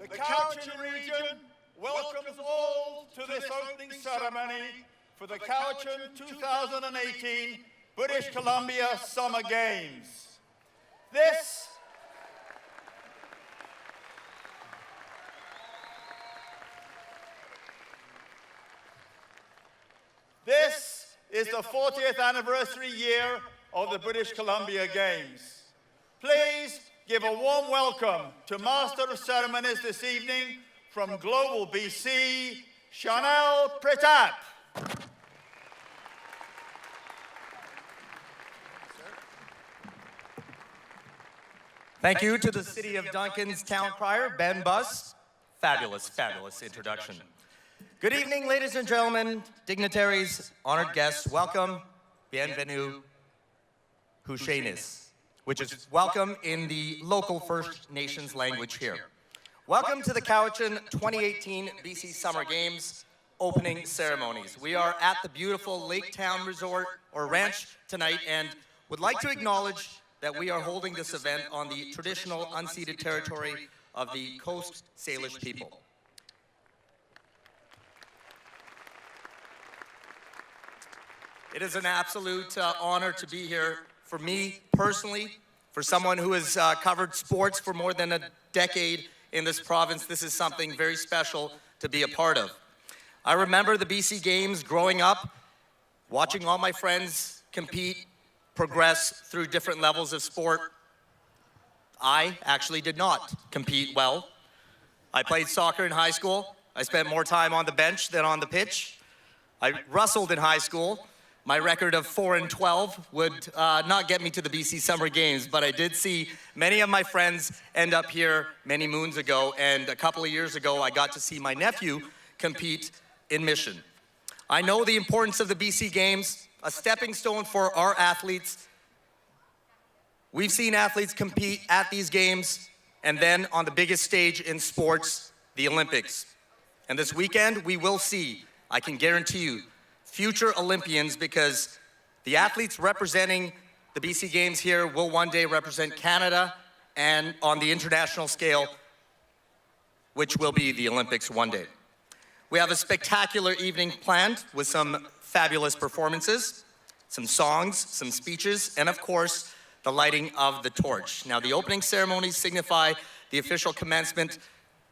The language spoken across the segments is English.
The Cowichan region welcomes all to this opening ceremony for the Cowichan 2018 British Columbia Summer Games. This is the 40th anniversary year of the British Columbia Games. Please give a warm welcome to Master of Ceremonies this evening from Global BC, Chanel Pritap. Thank you to the City of Duncan's town crier, Ben Buss. Fabulous, fabulous introduction. Good evening, ladies and gentlemen, dignitaries, honored guests. Welcome, bienvenue, Hushainis, which is welcome in the local First Nations language here. Welcome to the Cowichan 2018 BC Summer Games opening ceremonies. We are at the beautiful Laketown Resort or Ranch tonight and would like to acknowledge that we are holding this event on the traditional unceded territory of the Coast Salish people. It is an absolute honor to be here for me personally, for someone who has covered sports for more than a decade in this province. This is something very special to be a part of. I remember the BC Games growing up, watching all my friends compete, progress through different levels of sport. I actually did not compete well. I played soccer in high school. I spent more time on the bench than on the pitch. I wrestled in high school. My record of 4-12 would not get me to the BC Summer Games, but I did see many of my friends end up here many moons ago, and a couple of years ago, I got to see my nephew compete in Mission. I know the importance of the BC Games, a stepping stone for our athletes. We've seen athletes compete at these games, and then on the biggest stage in sports, the Olympics. And this weekend, we will see, I can guarantee you, future Olympians, because the athletes representing the BC Games here will one day represent Canada and on the international scale, which will be the Olympics one day. We have a spectacular evening planned with some fabulous performances, some songs, some speeches, and of course, the lighting of the torch. Now, the opening ceremonies signify the official commencement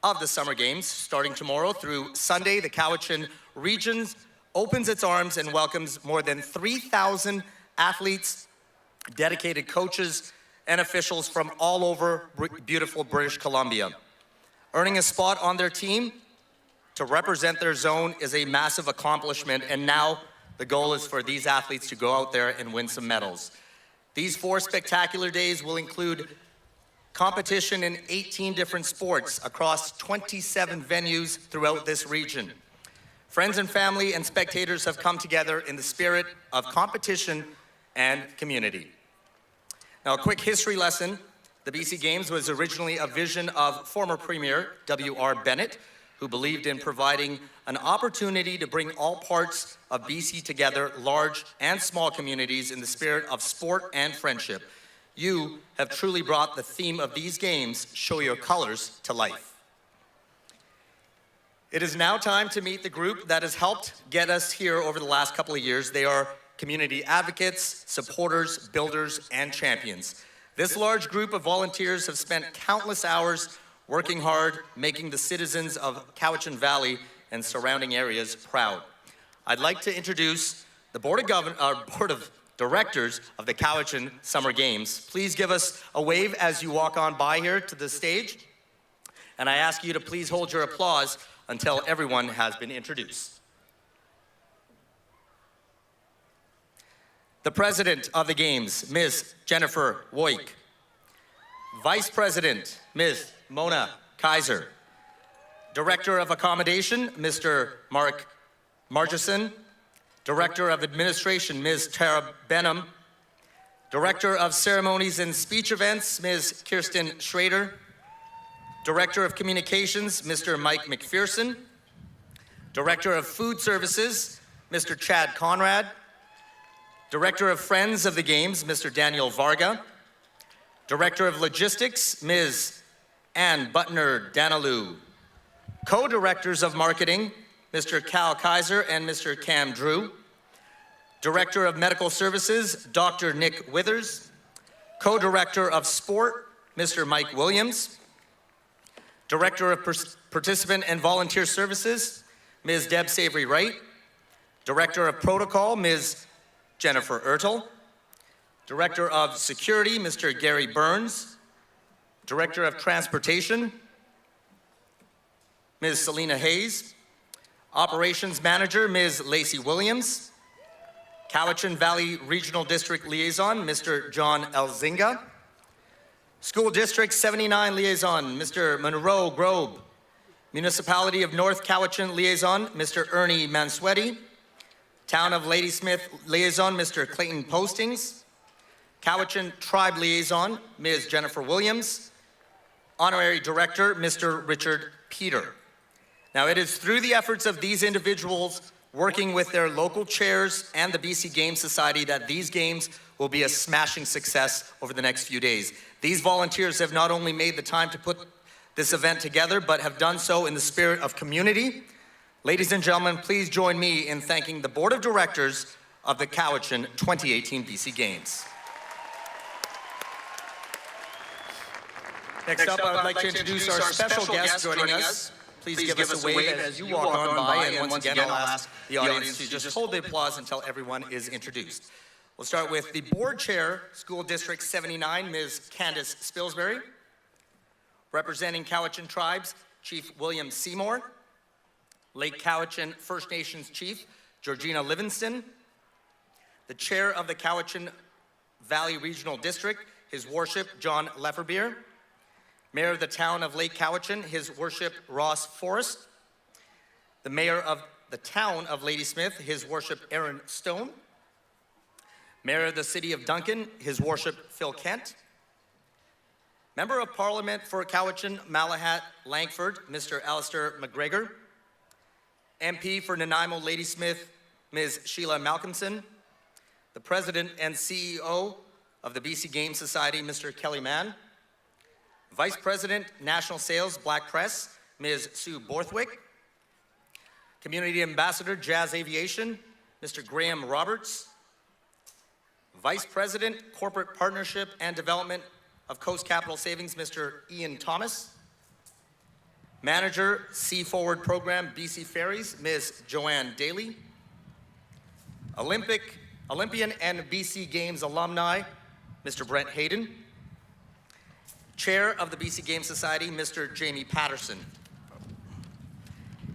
of the Summer Games. Starting tomorrow through Sunday, the Cowichan region opens its arms and welcomes more than 3,000 athletes, dedicated coaches, and officials from all over beautiful British Columbia. Earning a spot on their team to represent their zone is a massive accomplishment, and now the goal is for these athletes to go out there and win some medals. These 4 spectacular days will include competition in 18 different sports across 27 venues throughout this region. Friends and family and spectators have come together in the spirit of competition and community. Now, a quick history lesson. The BC Games was originally a vision of former Premier W.R. Bennett, who believed in providing an opportunity to bring all parts of BC together, large and small communities, in the spirit of sport and friendship. You have truly brought the theme of these games, Show Your Colors, to life. It is now time to meet the group that has helped get us here over the last couple of years. They are community advocates, supporters, builders, and champions. This large group of volunteers have spent countless hours working hard, making the citizens of Cowichan Valley and surrounding areas proud. I'd like to introduce the Board of Directors of the Cowichan Summer Games. Please give us a wave as you walk on by here to the stage. And I ask you to please hold your applause until everyone has been introduced. The President of the Games, Ms. Jennifer Woik. Vice President, Ms. Mona Kaiser. Director of Accommodation, Mr. Mark Margison. Director of Administration, Ms. Tara Benham. Director of Ceremonies and Speech Events, Ms. Kirsten Schrader. Director of Communications, Mr. Mike McPherson. Director of Food Services, Mr. Chad Conrad. Director of Friends of the Games, Mr. Daniel Varga. Director of Logistics, Ms. Ann Butner-Danilou. Co-Directors of Marketing, Mr. Cal Kaiser and Mr. Cam Drew. Director of Medical Services, Dr. Nick Withers. Co-Director of Sport, Mr. Mike Williams. Director of Participant and Volunteer Services, Ms. Deb Savory-Wright. Director of Protocol, Ms. Jennifer Ertel. Director of Security, Mr. Gary Burns. Director of Transportation, Ms. Selena Hayes. Operations Manager, Ms. Lacey Williams. Cowichan Valley Regional District Liaison, Mr. John Elzinga. School District 79 Liaison, Mr. Monroe Grobe. Municipality of North Cowichan Liaison, Mr. Ernie Mansuetti. Town of Ladysmith Liaison, Mr. Clayton Postings. Cowichan Tribe Liaison, Ms. Jennifer Williams. Honorary Director, Mr. Richard Peter. Now, it is through the efforts of these individuals working with their local chairs and the BC Game Society that these games will be a smashing success over the next few days. These volunteers have not only made the time to put this event together, but have done so in the spirit of community. Ladies and gentlemen, please join me in thanking the Board of Directors of the Cowichan 2018 BC Games. Next up, I would like to introduce our special guest joining us. Please give us a wave as you walk on by, and once again, I'll ask the audience to just hold the applause until everyone is introduced. We'll start with the Board Chair, School District 79, Ms. Candace Spilsbury. Representing Cowichan Tribes, Chief William Seymour. Lake Cowichan First Nations Chief, Georgina Livingston. The Chair of the Cowichan Valley Regional District, His Worship John Lefferbeer. Mayor of the Town of Lake Cowichan, His Worship Ross Forrest. The Mayor of the Town of Ladysmith, His Worship Aaron Stone. Mayor of the City of Duncan, His Worship Phil Kent. Member of Parliament for Cowichan Malahat Langford, Mr. Alistair McGregor. MP for Nanaimo Ladysmith, Ms. Sheila Malcolmson. The President and CEO of the BC Game Society, Mr. Kelly Mann. Vice President, National Sales, Black Press, Ms. Sue Borthwick. Community Ambassador, Jazz Aviation, Mr. Graham Roberts. Vice President, Corporate Partnership and Development of Coast Capital Savings, Mr. Ian Thomas. Manager, Sea Forward Program, BC Ferries, Ms. Joanne Daly. Olympian and BC Games alumni, Mr. Brent Hayden. Chair of the BC Game Society, Mr. Jamie Patterson.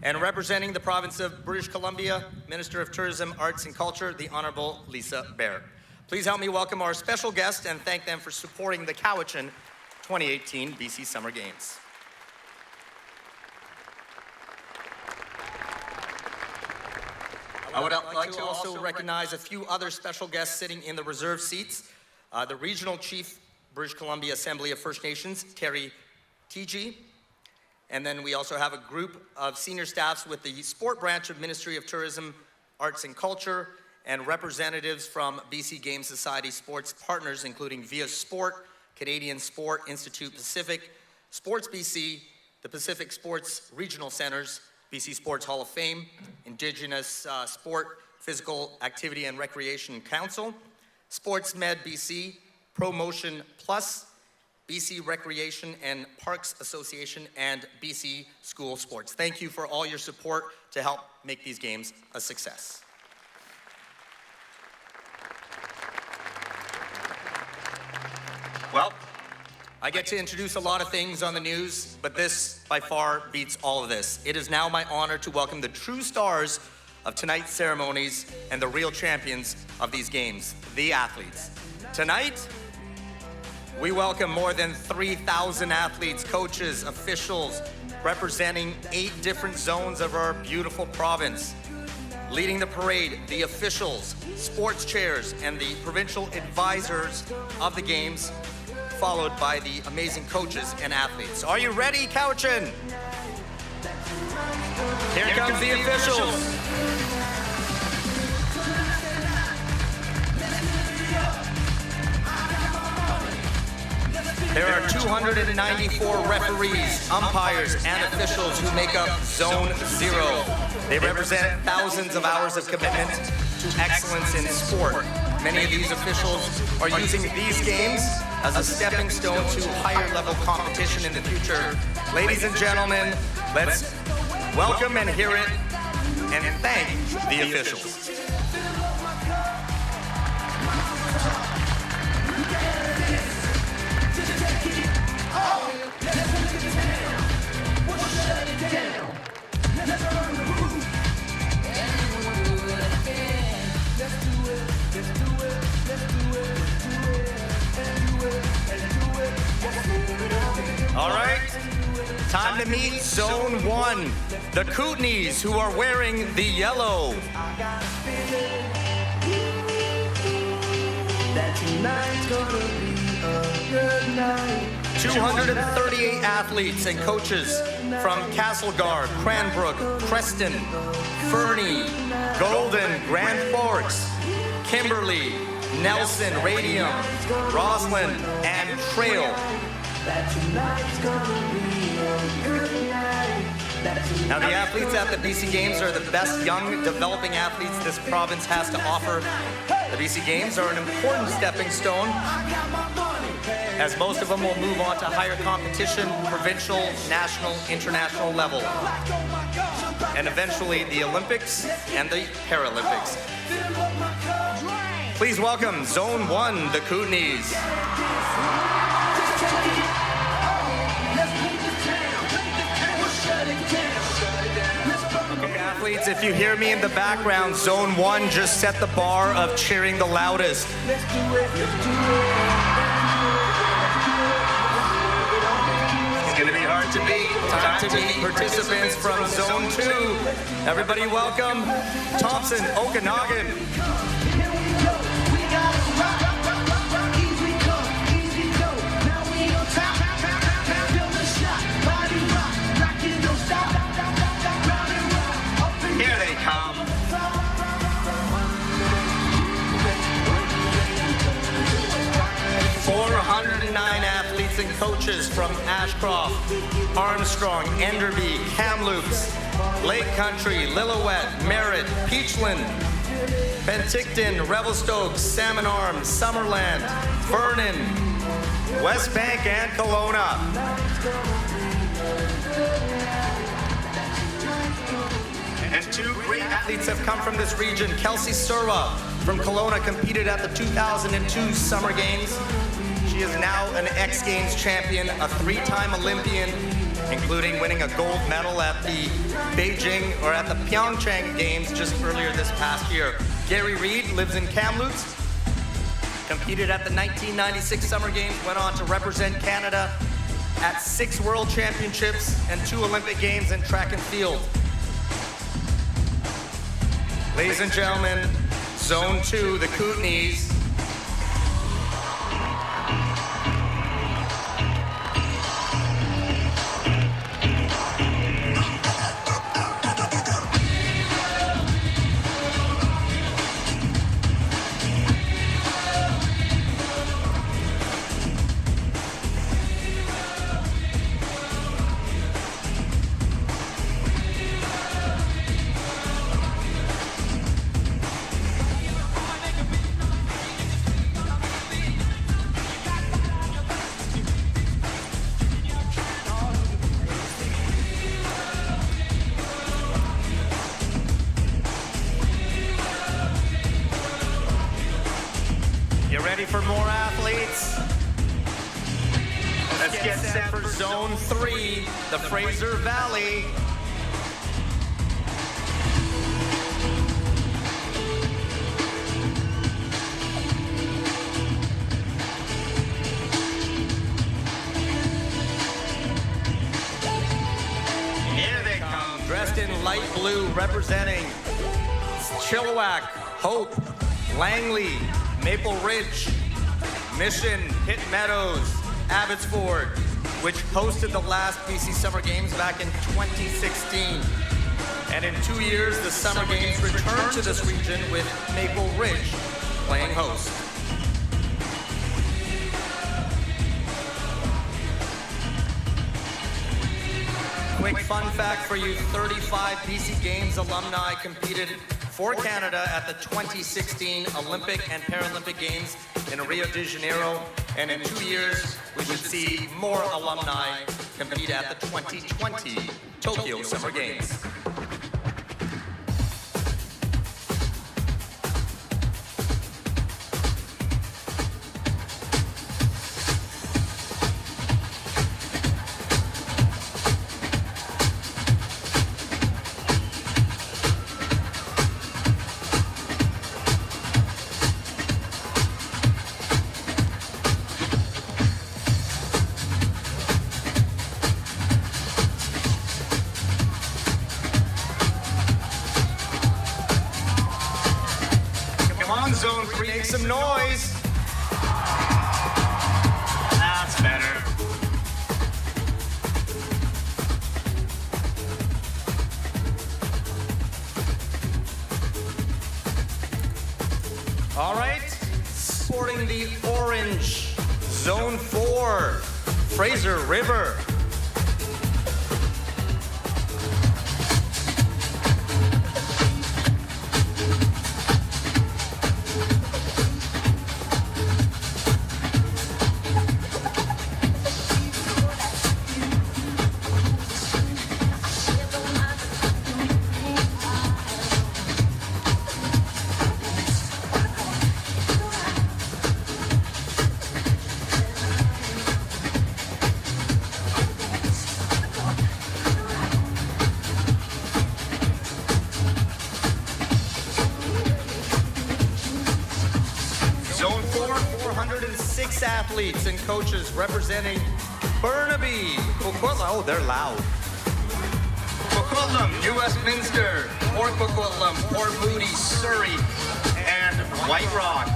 And representing the province of British Columbia, Minister of Tourism, Arts and Culture, the Honorable Lisa Baird. Please help me welcome our special guests and thank them for supporting the Cowichan 2018 BC Summer Games. I would like to also recognize a few other special guests sitting in the reserve seats. The Regional Chief, British Columbia Assembly of First Nations, Terry Tg. And then we also have a group of senior staffs with the Sport Branch of Ministry of Tourism, Arts and Culture, and representatives from BC Game Society sports partners, including Via Sport, Canadian Sport Institute Pacific, Sports BC, the Pacific Sports Regional Centers, BC Sports Hall of Fame, Indigenous Sport Physical Activity and Recreation Council, SportsMed BC, ProMotion Plus, BC Recreation and Parks Association, and BC School Sports. Thank you for all your support to help make these games a success. Well, I get to introduce a lot of things on the news, but this by far beats all of this. It is now my honor to welcome the true stars of tonight's ceremonies and the real champions of these games, the athletes. Tonight, we welcome more than 3,000 athletes, coaches, officials, representing 8 different zones of our beautiful province. Leading the parade, the officials, sports chairs, and the provincial advisors of the games, followed by the amazing coaches and athletes. Are you ready, Cowichan? Here comes the officials. There are 294 referees, umpires, and officials who make up Zone 0. They represent thousands of hours of commitment to excellence in sport. Many of these officials are using these games as a stepping stone to higher level competition in the future. Ladies and gentlemen, let's welcome and hear it and thank the officials. All right, time to meet Zone 1, the Kootenays, who are wearing the yellow. 238 athletes and coaches from Castlegar, Cranbrook, Creston, Fernie, Golden, Grand Forks, Kimberley, Nelson, Radium, Roslyn, and Trail. Now, the athletes at the BC Games are the best young developing athletes this province has to offer. The BC Games are an important stepping stone, as most of them will move on to higher competition, provincial, national, international level, and eventually the Olympics and the Paralympics. Please welcome Zone 1, the Kootenays. Okay, athletes, if you hear me in the background, Zone 1 just set the bar of cheering the loudest. It's going to be hard to beat. Time to meet participants from Zone 2. Everybody welcome Thompson, Okanagan. Here they come. 409 athletes and coaches from Ashcroft, Armstrong, Enderby, Kamloops, Lake Country, Lillooet, Merritt, Peachland, Penticton, Revelstoke, Salmon Arms, Summerland, Vernon, West Bank, and Kelowna. And 2 great athletes have come from this region. Kelsey Surwa from Kelowna competed at the 2002 Summer Games. She is now an X Games champion, a 3-time Olympian, including winning a gold medal at the Pyeongchang Games just earlier this past year. Gary Reed lives in Kamloops, competed at the 1996 Summer Games, went on to represent Canada at 6 World Championships and 2 Olympic Games in track and field. Ladies and gentlemen, Zone 2, the Kootenays. You ready for more athletes? Let's get set for Zone 3, the Fraser Valley. Here they come, dressed in light blue, representing Chilliwack, Hope, Langley, Maple Ridge, Mission, Pitt Meadows, Abbotsford, which hosted the last BC Summer Games back in 2016. And in 2 years, the Summer Games returned to this region with Maple Ridge playing host. Quick fun fact for you, 35 BC Games alumni competed for Canada at the 2016 Olympic and Paralympic Games in Rio de Janeiro. And in 2 years, we should see more alumni compete at the 2020 Tokyo Summer Games. Zone 3, make some noise. That's better. All right, sporting the orange, Zone 4, Fraser River. Zone 4, 406 athletes and coaches representing Burnaby, Coquitlam, oh, they're loud. Coquitlam, New Westminster, Port Coquitlam, Port Moody, Surrey, and White Rock.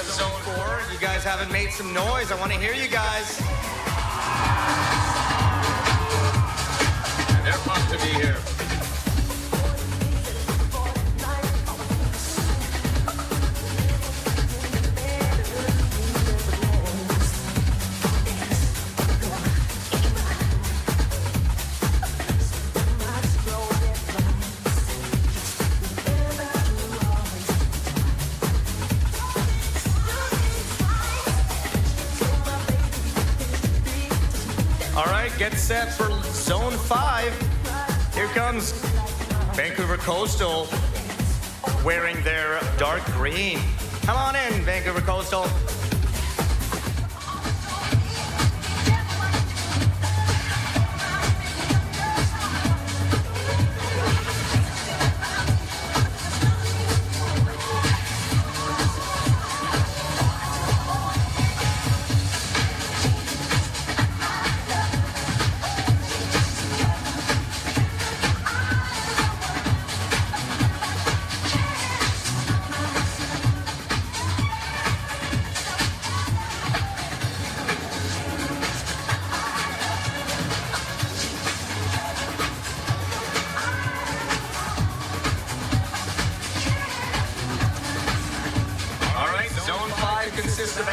Zone 4, you guys haven't made some noise. I want to hear you guys. They're pumped to be here. All right, get set for Zone 5. Here comes Vancouver Coastal wearing their dark green. Come on in, Vancouver Coastal.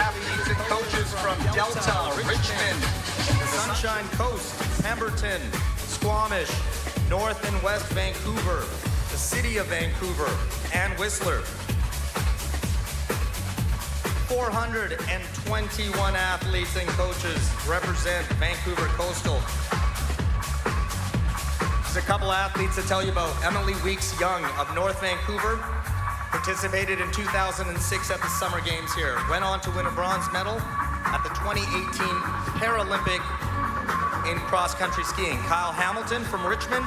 athletes and coaches from Delta, Richmond, the Sunshine Coast, Pemberton, Squamish, North and West Vancouver, the City of Vancouver, and Whistler. 421 athletes and coaches represent Vancouver Coastal. There's a couple athletes to tell you about. Emily Weeks Young of North Vancouver participated in 2006 at the Summer Games here. Went on to win a bronze medal at the 2018 Paralympic in cross-country skiing. Kyle Hamilton from Richmond,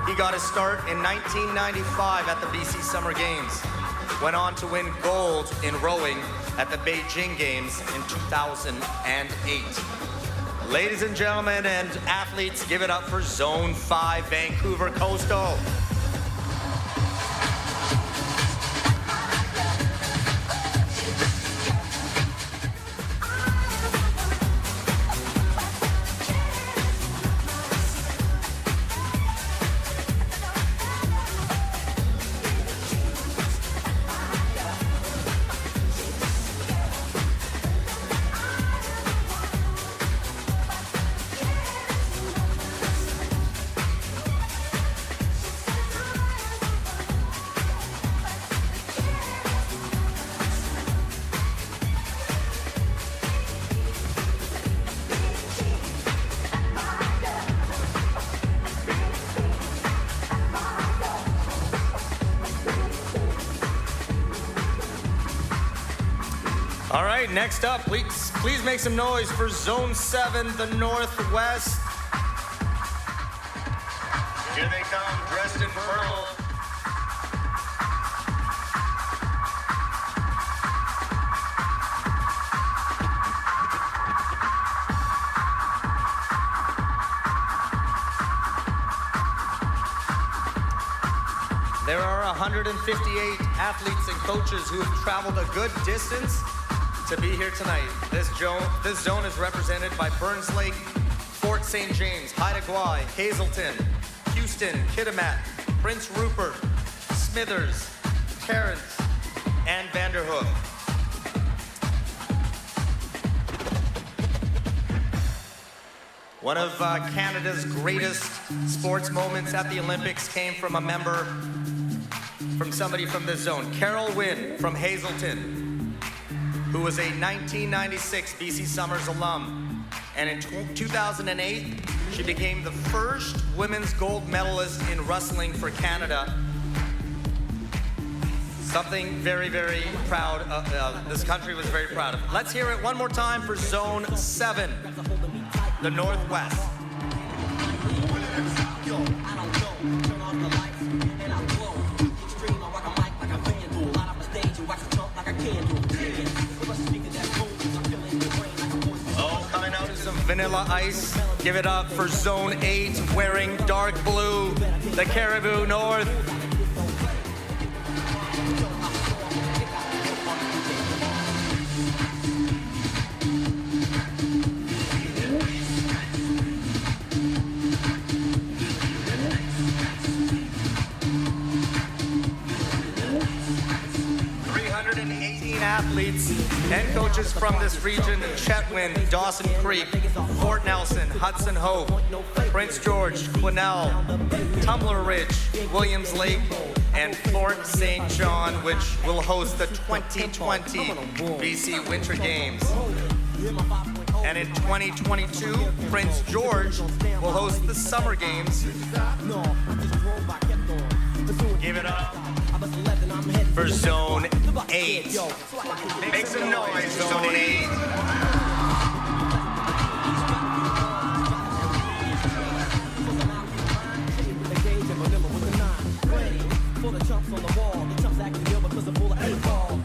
he got his start in 1995 at the BC Summer Games. Went on to win gold in rowing at the Beijing Games in 2008. Ladies and gentlemen and athletes, give it up for Zone 5 Vancouver Coastal. All right, next up, please make some noise for Zone 7, the Northwest. Here they come, dressed in purple. There are 158 athletes and coaches who have traveled a good distance to be here tonight. This zone is represented by Burns Lake, Fort St. James, Haida Gwaii, Hazelton, Houston, Kitimat, Prince Rupert, Smithers, Terrence, and Vanderhoof. One of Canada's greatest sports moments at the Olympics came from somebody from this zone. Carol Wynn from Hazelton, who was a 1996 BC Summers alum. And in 2008, she became the first women's gold medalist in wrestling for Canada. Something very, very proud of, this country was very proud of. Let's hear it one more time for Zone 7, the Northwest. Vanilla Ice, give it up for Zone 8, wearing dark blue, the Caribou North. Athletes and coaches from this region: Chetwynd, Dawson Creek, Fort Nelson, Hudson Hope, Prince George, Quesnel, Tumbler Ridge, Williams Lake, and Fort St. John, which will host the 2020 BC Winter Games. And in 2022, Prince George will host the Summer Games. Give it up for Zone 8. Make some noise, Zone 8.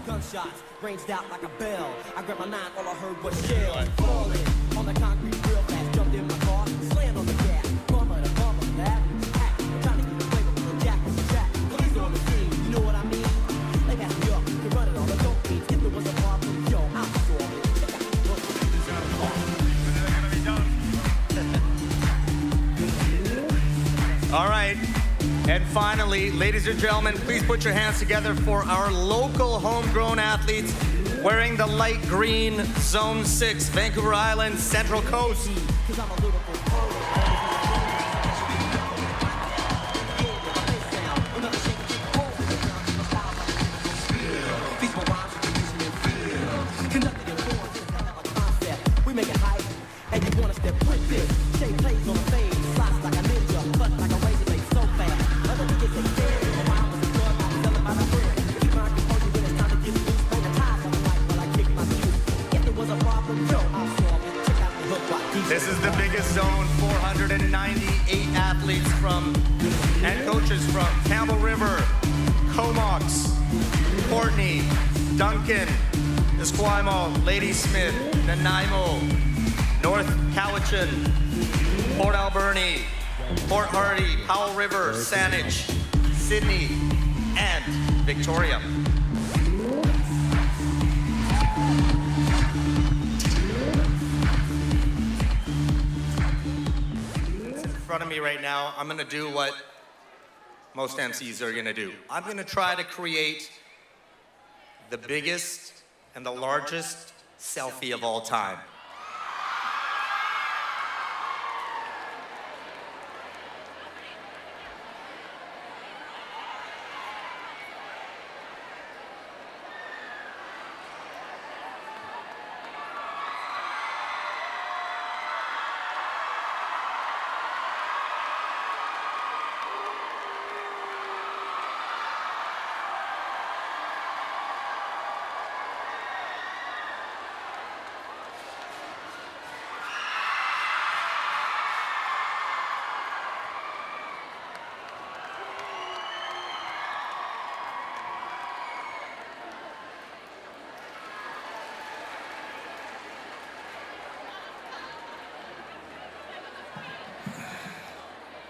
Gunshots ranged out like a bell. I grabbed my 9, all I heard was shells falling on the concrete real fast. Jumped in my car, slammed on the gas. Bummer to bummer, that trying to get away with the jack and jack. Police on the scene, you know what I mean? They got me up, they run it on the dope beats. If there was a problem, yo, I'm sure. All right. And finally, ladies and gentlemen, please put your hands together for our local homegrown athletes Wearing the light green, Zone 6, Vancouver Island, Central Coast. We make it hype, and you wanna step with this. Shape plays on the fade, slice like a ninja, cut like a razor blade so fast. Other niggas take care of my was a drug, I'm selling by the friend. Keep my composure when it's time to get loose. Bang the ties on the mic while I kick my juice. If there was a problem, yo, I'll solve it. Check out the hook while DJ. This is the biggest zone, 498 athletes from, and coaches from Campbell River, Comox, Courtney, Duncan, Esquimalt, Ladysmith, Nanaimo, North Cowichan, Port Alberni, Port Hardy, Powell River, Saanich, Sydney, and Victoria. In front of me right now, I'm gonna do what most MCs are gonna do. I'm gonna try to create the biggest and the largest selfie of all time.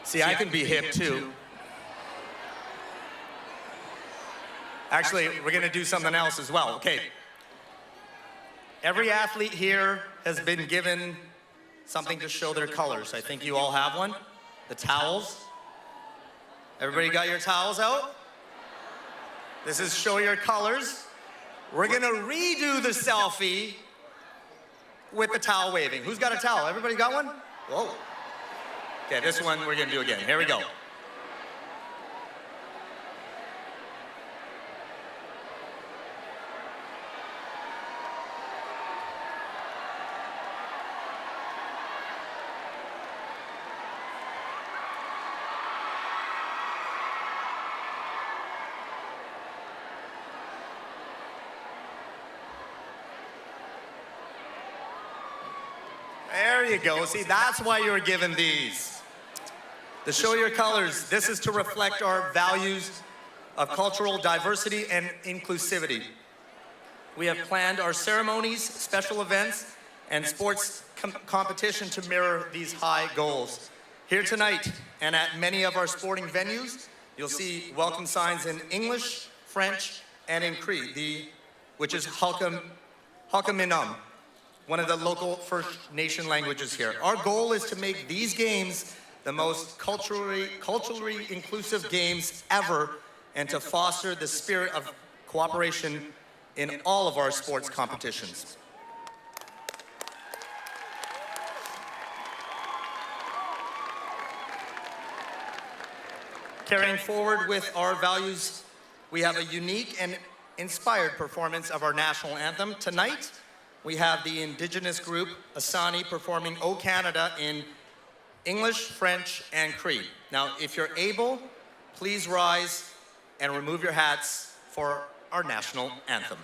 See, I can be hip too. Actually, we're gonna do something else as well. Okay. Every athlete here has been given something to show their colors. I think you all have one. The towels. Everybody got your towels out? This is show your colors. We're gonna redo the selfie with the towel waving. Who's got a towel? Everybody got one? Whoa. Okay, this one we're gonna do again. Here we go. There you go. See, that's why you were given these. To show your colors, this is to reflect our values of cultural diversity and inclusivity. We have planned our ceremonies, special events, and sports competition to mirror these high goals. Here tonight, and at many of our sporting venues, you'll see welcome signs in English, French, and in Cree, which is Halkaminam, one of the local First Nation languages here. Our goal is to make these games the most culturally inclusive games ever, and to foster the spirit of cooperation in all of our sports competitions. Carrying forward with our values, we have a unique and inspired performance of our national anthem. Tonight, we have the Indigenous group, Asani, performing O Canada in English, French, and Cree. Now, if you're able, please rise and remove your hats for our national anthem.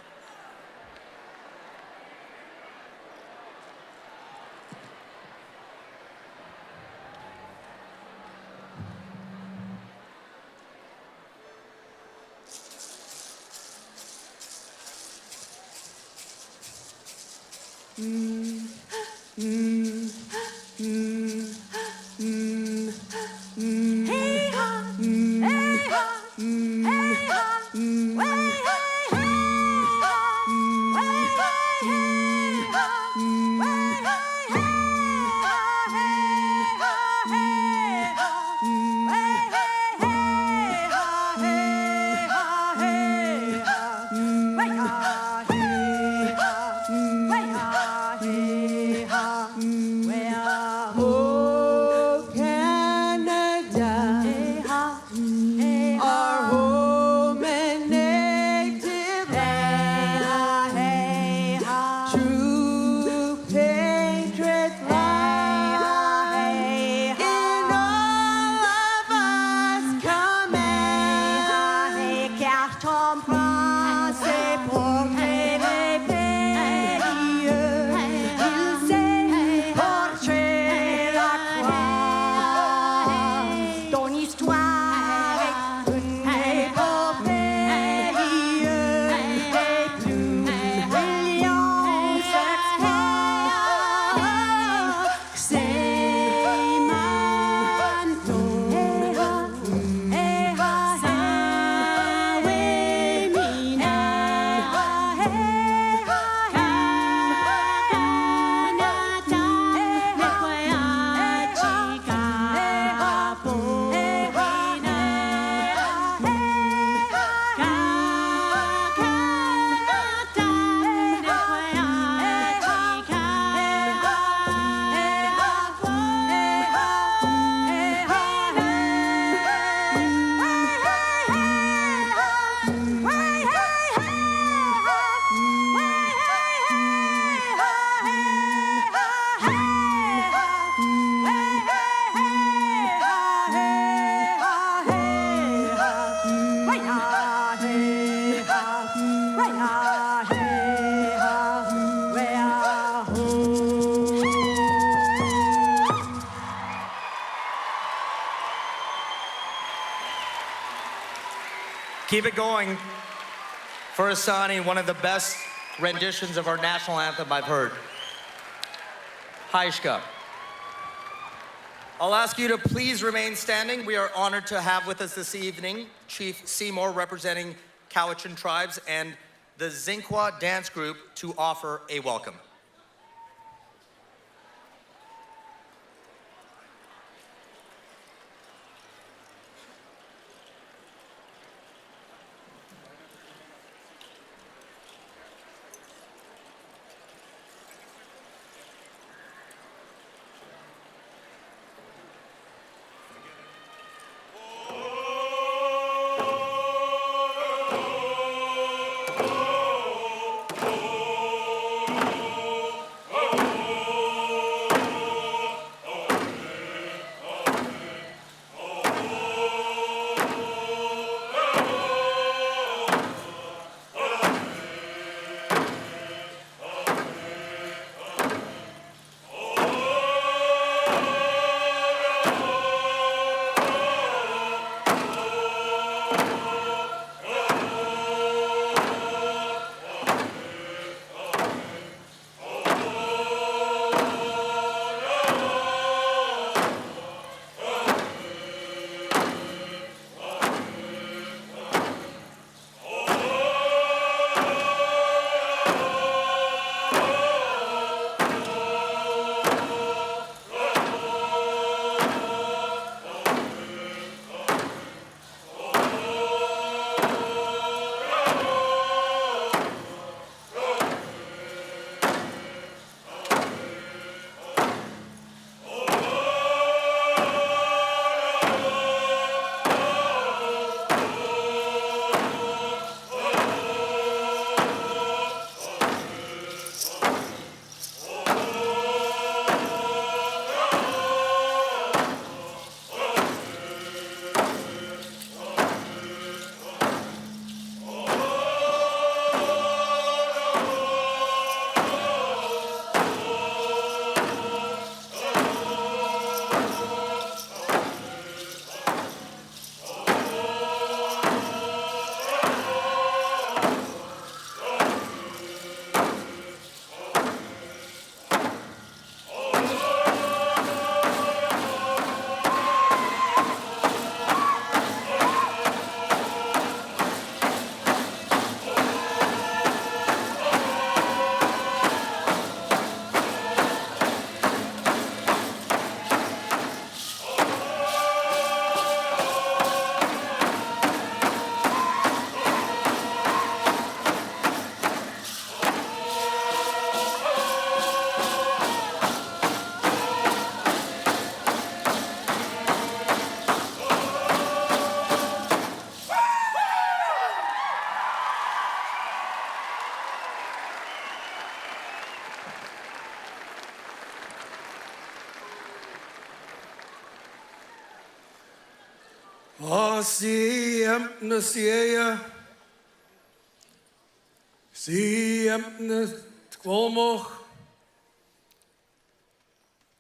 Keep it going for Asani, one of the best renditions of our national anthem I've heard. Haishka. I'll ask you to please remain standing. We are honored to have with us this evening Chief Seymour representing Cowichan tribes and the Zinqua dance group to offer a welcome. Siem Nasiaya, Siem Nasqualmoch,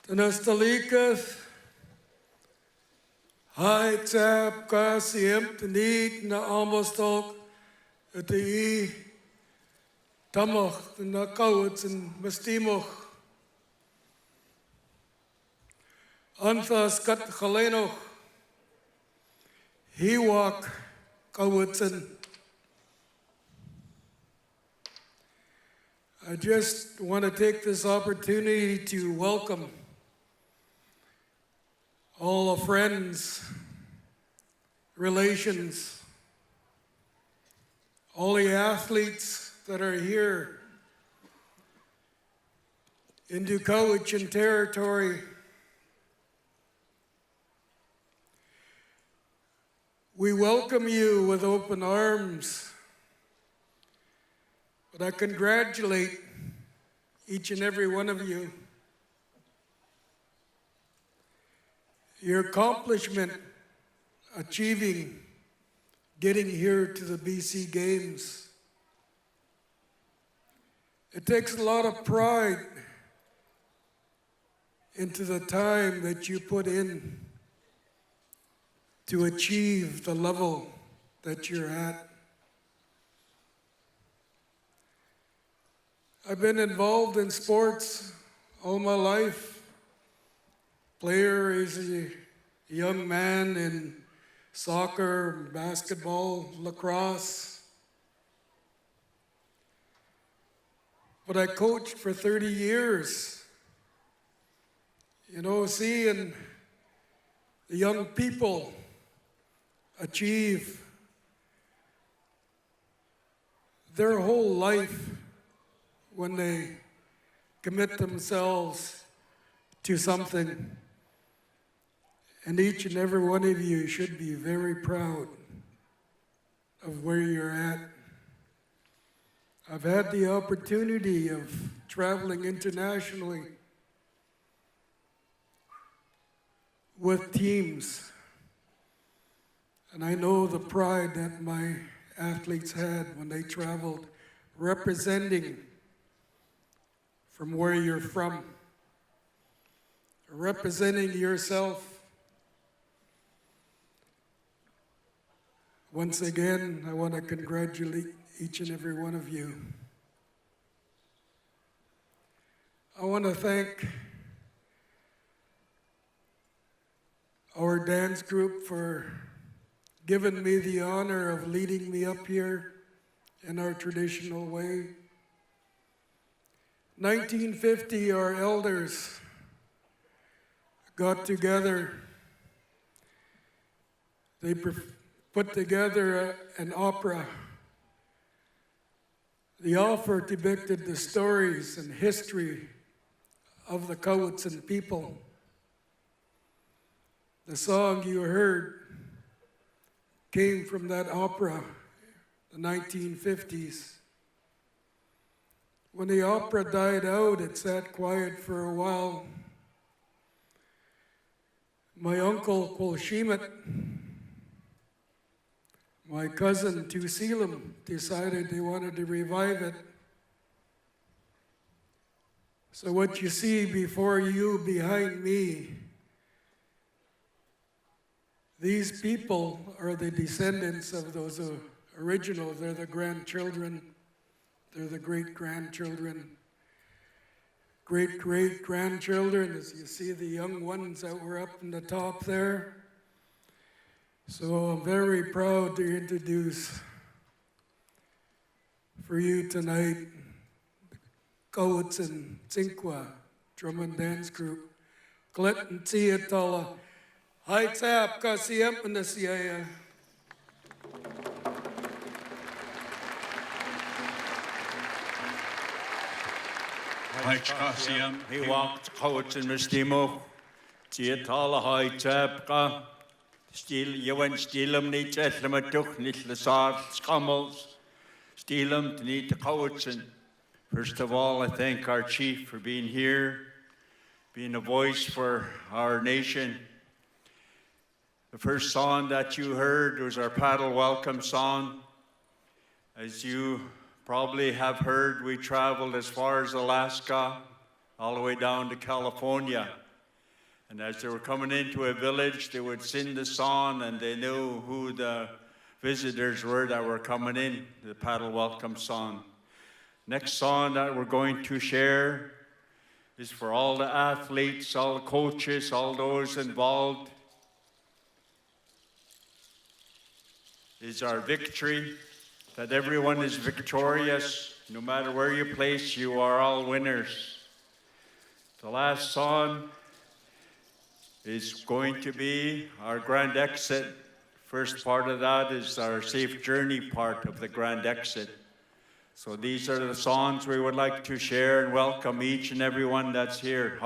Tanastalikas, Hai Tsap Kasiem Tanit na Amostok, at the Tamoch, the Nakowitz and Mastimoch, Anthas Kat Chalenoch. Hiwak Kowitson. I just want to take this opportunity to welcome all the friends, relations, all the athletes that are here into Cowichan territory. We welcome you with open arms, but I congratulate each and every one of you. Your accomplishment, achieving, getting here to the BC Games. It takes a lot of pride into the time that you put in to achieve the level that you're at. I've been involved in sports all my life. Player as a young man in soccer, basketball, lacrosse. But I coached for 30 years. You know, seeing the young people achieve their whole life when they commit themselves to something. And each and every one of you should be very proud of where you're at. I've had the opportunity of traveling internationally with teams. And I know the pride that my athletes had when they traveled, representing from where you're from, representing yourself. Once again, I want to congratulate each and every one of you. I want to thank our dance group for giving me the honor of leading me up here in our traditional way. 1950, our elders got together. They put together an opera. The opera depicted the stories and history of the Cowichan people. The song you heard came from that opera, the 1950s. When the opera died out, it sat quiet for a while. My uncle, Kolshimet, my cousin, Tusilam, decided they wanted to revive it. So what you see before you, behind me, these people are the descendants of those original. They're the grandchildren. They're the great-grandchildren. Great-great-grandchildren, as you see the young ones that were up in the top there. So I'm very proud to introduce for you tonight the Cowichan Tsinkwa Drum and Dance Group. Clinton Tiatala. Hi, Tap, Kasiyam and the CIA. Hi, Kasiyam. He walked Cowichan Mistimo. Tiatala, hi, Tap, Still, you went Stilum, need Chetlamatuk, Nitlasar, Scummels, Stilum, need the Cowichan. First of all, I thank our chief for being here, being a voice for our nation. The first song that you heard was our paddle welcome song. As you probably have heard, we traveled as far as Alaska, all the way down to California. And as they were coming into a village, they would sing the song, and they knew who the visitors were that were coming in, the paddle welcome song. Next song that we're going to share is for all the athletes, all the coaches, all those involved. Is our victory, that everyone is victorious. No matter where you place, you are all winners. The last song is going to be our grand exit. First part of that is our safe journey part of the grand exit. So these are the songs we would like to share and welcome each and everyone that's here.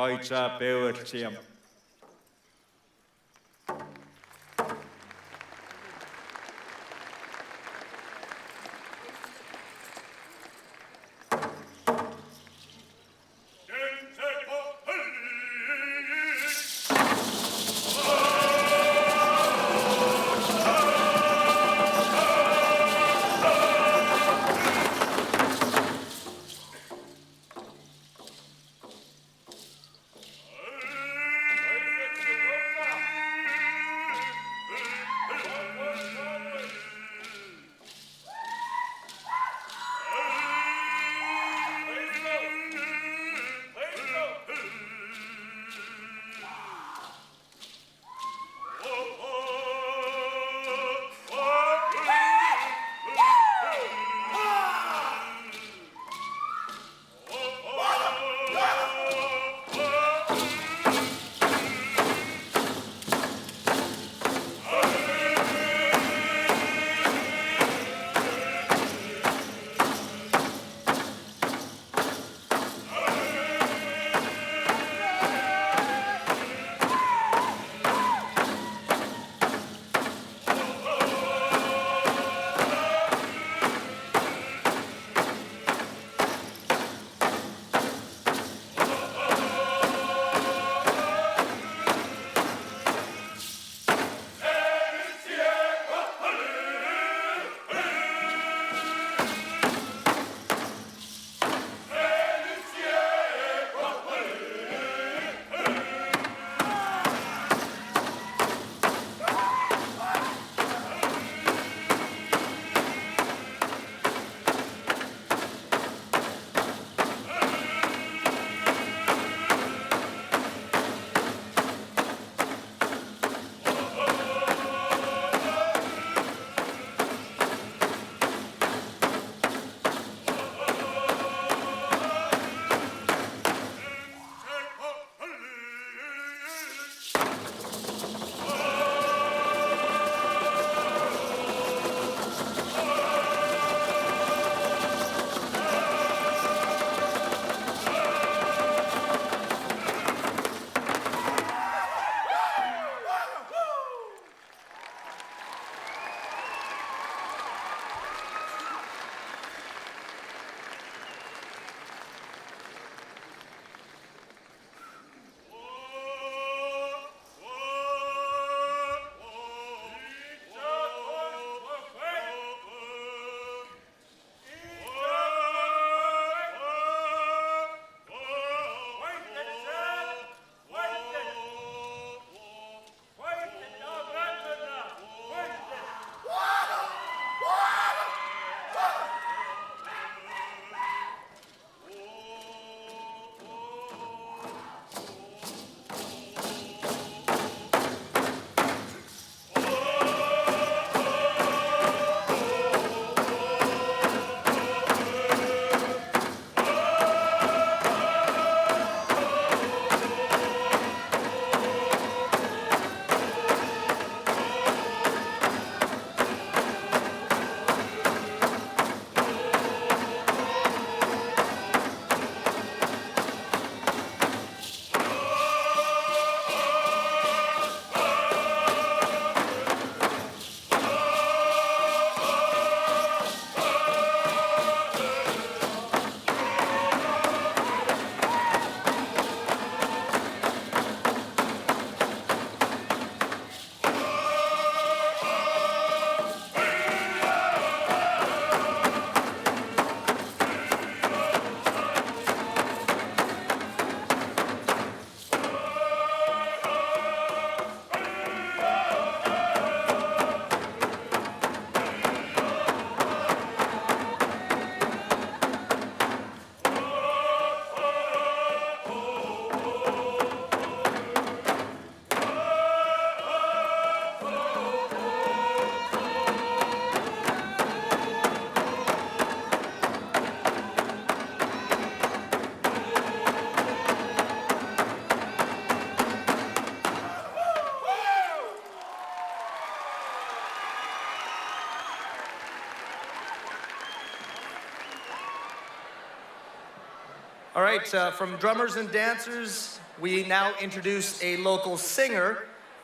right, from drummers and dancers, we now introduce a local singer.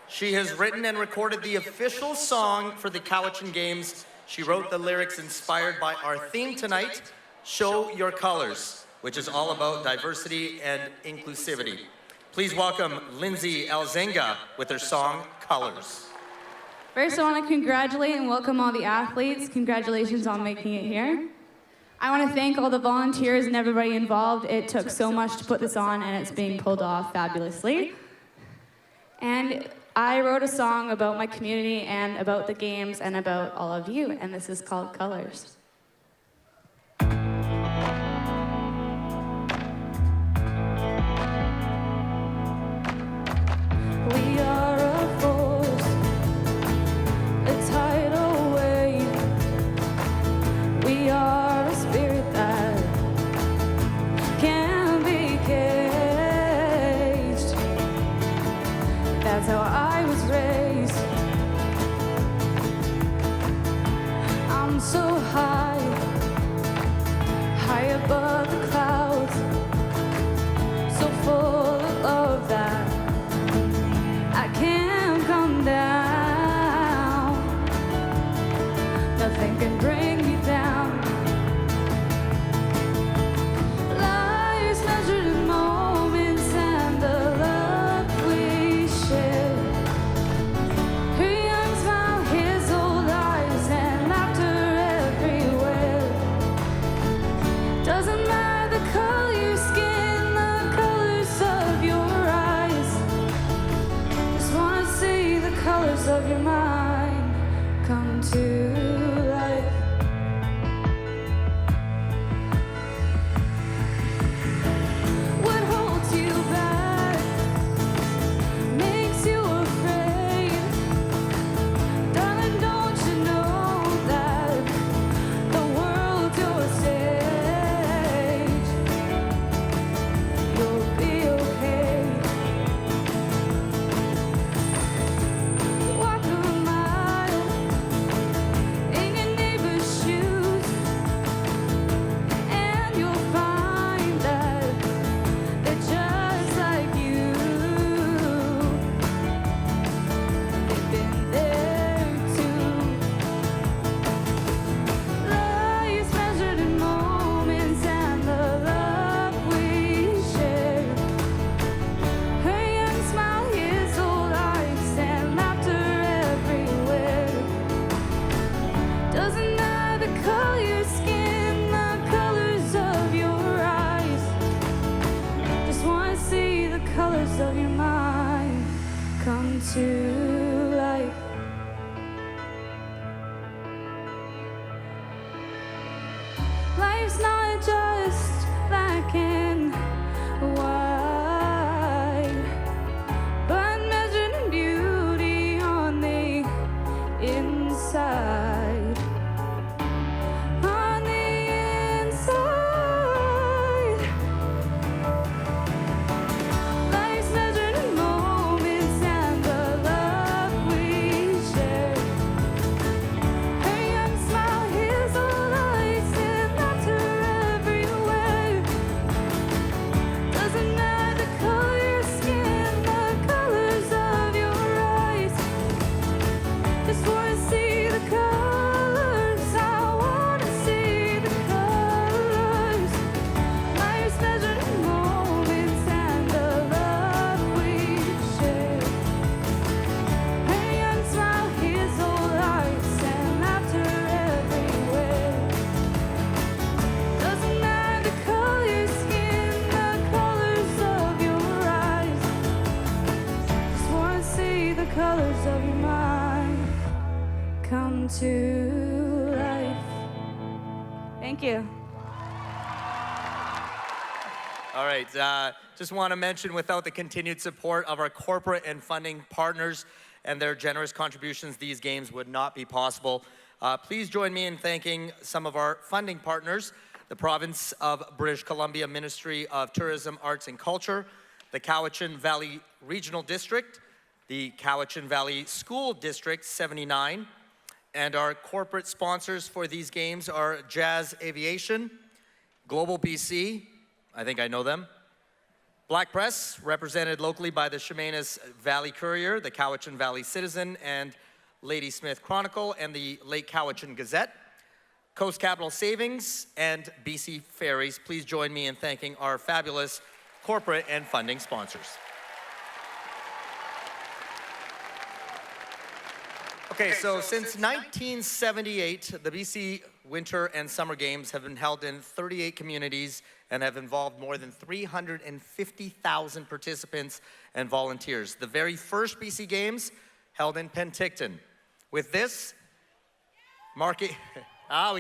She has written and recorded the official song for the Cowichan Games. She wrote the lyrics inspired by our theme tonight, Show Your Colors, which is all about diversity and inclusivity. Please welcome Lindsay Elzinga with her song, Colors. First, I want to congratulate and welcome all the athletes. Congratulations on making it here. I want to thank all the volunteers and everybody involved. It took so much to put this on, and it's being pulled off fabulously. And I wrote a song about my community and about the games and about all of you, and this is called Colors. We are a force, a tidal wave. We are a spirit that can't be caged. That's how I was raised. I'm so high, high above the clouds, so full of love that I can't come down. Nothing can bring me down. Life's measured in moments and the love we share. Her young smile, his old eyes, and laughter everywhere. Doesn't matter the color of your skin, the colors of your eyes. Just wanna see the colors of your mind come to life. What holds you back makes you afraid. Darling, don't you know that the world's your stage? You'll be okay. Walk a mile in your neighbor's shoes, and you'll find that they're just like you. They've been there too. Life's measured in moments and the love we share. Her young smile, his old eyes, and laughter everywhere. Doesn't matter the color of your skin, the colors of your eyes. Just wanna see the colors of your mind come to life. Life's not just black and white, but measured in beauty on the inside. On the inside. Life's measured in moments and the love we share. Her young smile, his old eyes, and laughter everywhere. Doesn't matter the color of your skin, the colors of your eyes. Just wanna see the colors. I wanna see the colors. Life's measured in moments and the love we share. Her young smile, his old eyes, and laughter everywhere. Doesn't matter the color of your skin, the colors of your eyes. Just wanna see the colors of your mind come to life. Thank you. All right, just want to mention, without the continued support of our corporate and funding partners and their generous contributions, these games would not be possible. Please join me in thanking some of our funding partners: the Province of British Columbia Ministry of Tourism, Arts and Culture, the Cowichan Valley Regional District, the Cowichan Valley School District 79, and our corporate sponsors for these games are Jazz Aviation, Global BC, I think I know them. Black Press, represented locally by the Chemainus Valley Courier, the Cowichan Valley Citizen, and Lady Smith Chronicle, and the Lake Cowichan Gazette. Coast Capital Savings and BC Ferries, please join me in thanking our fabulous corporate and funding sponsors. Okay, so since 1978, the BC Winter and Summer Games have been held in 38 communities and have involved more than 350,000 participants and volunteers. The very first BC Games held in Penticton. With this, we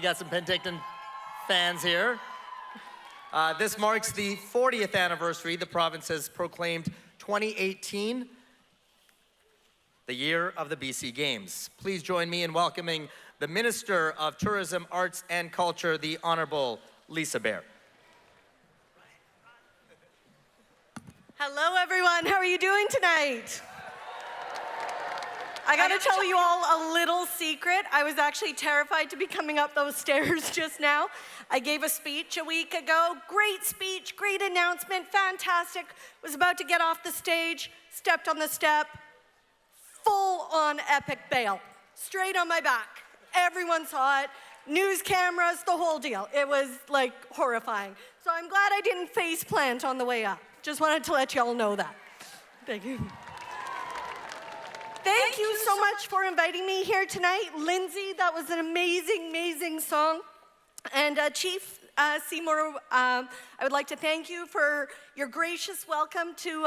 got some Penticton fans here. This marks the 40th anniversary. The province has proclaimed 2018 the year of the BC Games. Please join me in welcoming the Minister of Tourism, Arts and Culture, the Honorable Lisa Bear. Hello, everyone. How are you doing tonight? I gotta tell you all a little secret. I was actually terrified to be coming up those stairs just now. I gave a speech a week ago. Great speech, great announcement, fantastic. Was about to get off the stage, stepped on the step, full-on epic bail, straight on my back. Everyone saw it, news cameras, the whole deal. It was like horrifying. So I'm glad I didn't face plant on the way up. Just wanted to let y'all know that. Thank you. Thank you so much for inviting me here tonight. Lindsay, that was an amazing, amazing song. And Chief Seymour, I would like to thank you for your gracious welcome to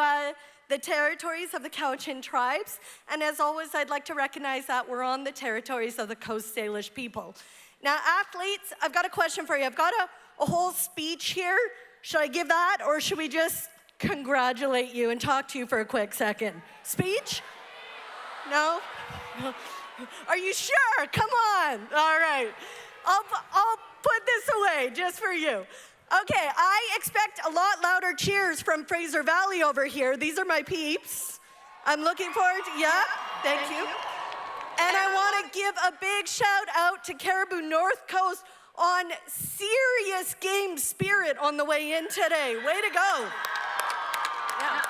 the territories of the Cowichan tribes. And as always, I'd like to recognize that we're on the territories of the Coast Salish people. Now, athletes, I've got a question for you. I've got a whole speech here. Should I give that, or should we just congratulate you and talk to you for a quick second? Speech? No? Are you sure? Come on. All right. I'll put this away just for you. Okay, I expect a lot louder cheers from Fraser Valley over here. These are my peeps. I'm looking forward to, yeah, thank you. And I want to give a big shout out to Caribou North Coast on serious game spirit on the way in today. Way to go. Yeah.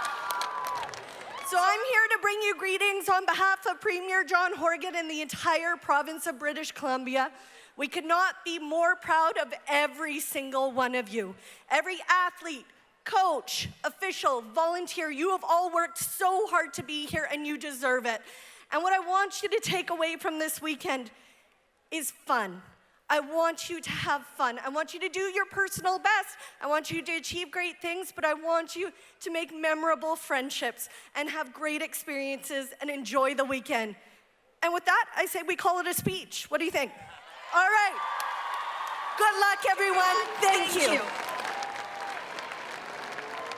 So I'm here to bring you greetings on behalf of Premier John Horgan and the entire province of British Columbia. We could not be more proud of every single one of you. Every athlete, coach, official, volunteer, you have all worked so hard to be here and you deserve it. And what I want you to take away from this weekend is fun. I want you to have fun. I want you to do your personal best. I want you to achieve great things, but I want you to make memorable friendships and have great experiences and enjoy the weekend. And with that, I say we call it a speech. What do you think? All right. Good luck, everyone. Thank you.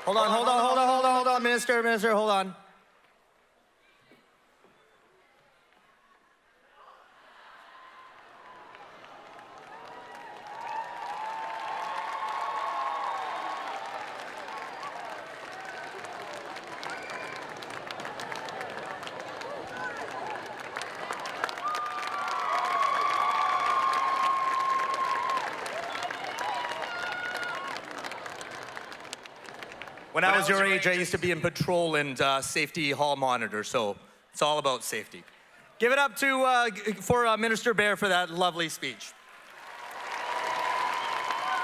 Hold on, Minister, hold on. When I was your age, I used to be in patrol and safety hall monitor, so it's all about safety. Give it up for Minister Bear for that lovely speech.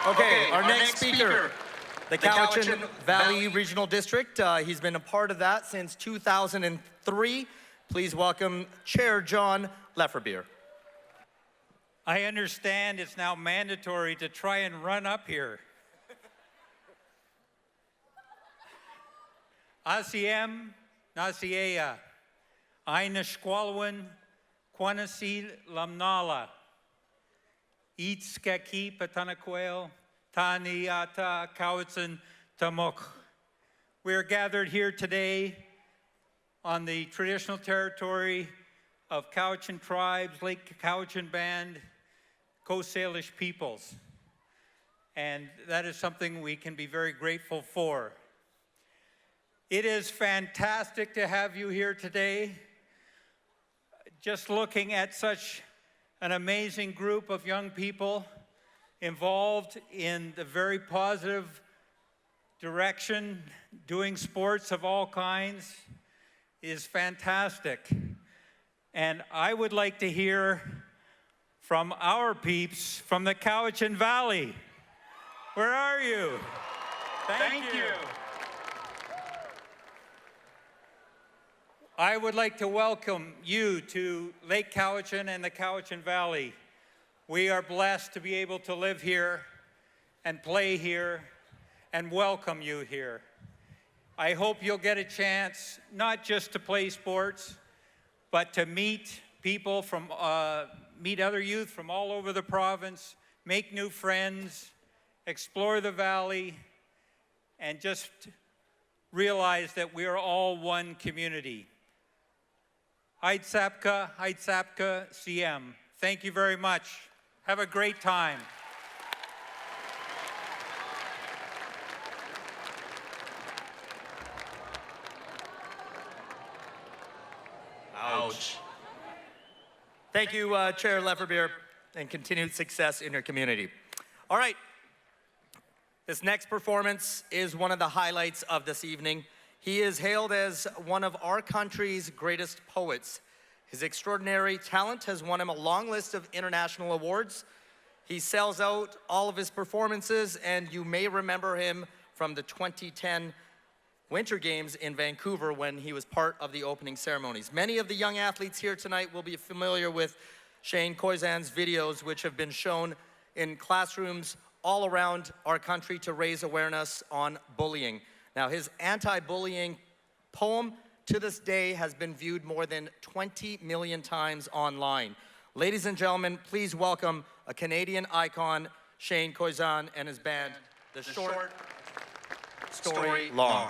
Okay, our next speaker, the Cowichan Valley Regional District. He's been a part of that since 2003. Please welcome Chair John Lefferbeer. I understand it's now mandatory to try and run up here. ACM, Nasiea, Aina Squalwin, Quanasi Lamnala, Eatskaki Patanaquel, Tani Ata Cowichan Tamok. We are gathered here today on the traditional territory of Cowichan tribes, Lake Cowichan Band, Coast Salish peoples. And that is something we can be very grateful for. It is fantastic to have you here today. Just looking at such an amazing group of young people involved in the very positive direction, doing sports of all kinds is fantastic. And I would like to hear from our peeps from the Cowichan Valley. Where are you? Thank you. I would like to welcome you to Lake Cowichan and the Cowichan Valley. We are blessed to be able to live here and play here and welcome you here. I hope you'll get a chance not just to play sports, but to meet people from, meet other youth from all over the province, make new friends, explore the valley, and just realize that we are all one community. Haitsapka, CM. Thank you very much. Have a great time. Ouch. Thank you, Chair Lefferbeer, and continued success in your community. All right. This next performance is one of the highlights of this evening. He is hailed as one of our country's greatest poets. His extraordinary talent has won him a long list of international awards. He sells out all of his performances, and you may remember him from the 2010 Winter Games in Vancouver when he was part of the opening ceremonies. Many of the young athletes here tonight will be familiar with Shane Koizan's videos, which have been shown in classrooms all around our country to raise awareness on bullying. Now, his anti-bullying poem to this day has been viewed more than 20 million times online. Ladies and gentlemen, please welcome a Canadian icon, Shane Koizan, and his band, The Short Story Long.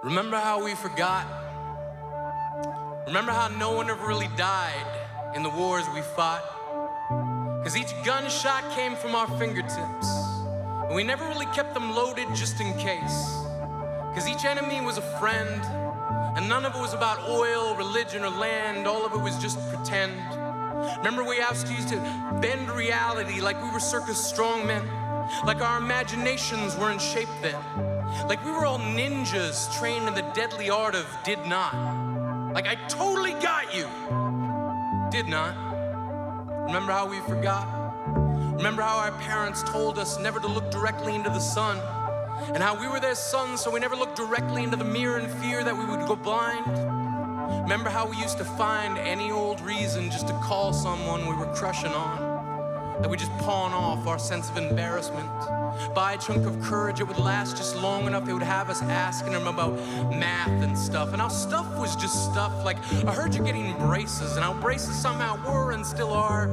Remember how we forgot? Remember how no one ever really died in the wars we fought? Because each gunshot came from our fingertips, and we never really kept them loaded just in case. Because each enemy was a friend, and none of it was about oil, religion, or land. All of it was just pretend. Remember we asked you to bend reality like we were circus strongmen, like our imaginations were in shape then. Like we were all ninjas trained in the deadly art of did not. Like I totally got you. Did not. Remember how we forgot? Remember how our parents told us never to look directly into the sun, and how we were their sons, so we never looked directly into the mirror in fear that we would go blind? Remember how we used to find any old reason just to call someone we were crushing on? That we just pawn off our sense of embarrassment, buy a chunk of courage that would last just long enough it would have us asking them about math and stuff. And how stuff was just stuff. Like, I heard you're getting braces, and how braces somehow were and still are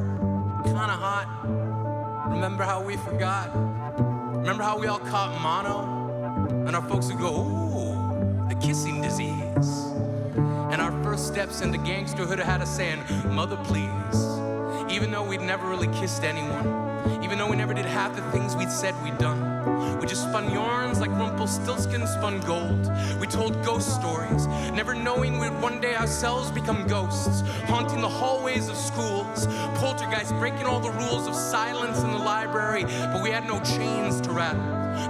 kinda hot. Remember how we forgot? Remember how we all caught mono? And our folks would go, ooh, the kissing disease. And our first steps into gangsterhood had us saying, mother please. Even though we'd never really kissed anyone, even though we never did half the things we'd said we'd done. We just spun yarns like Rumpelstiltskin spun gold. We told ghost stories, never knowing we'd one day ourselves become ghosts, haunting the hallways of schools, poltergeists breaking all the rules of silence in the library, but we had no chains to rattle.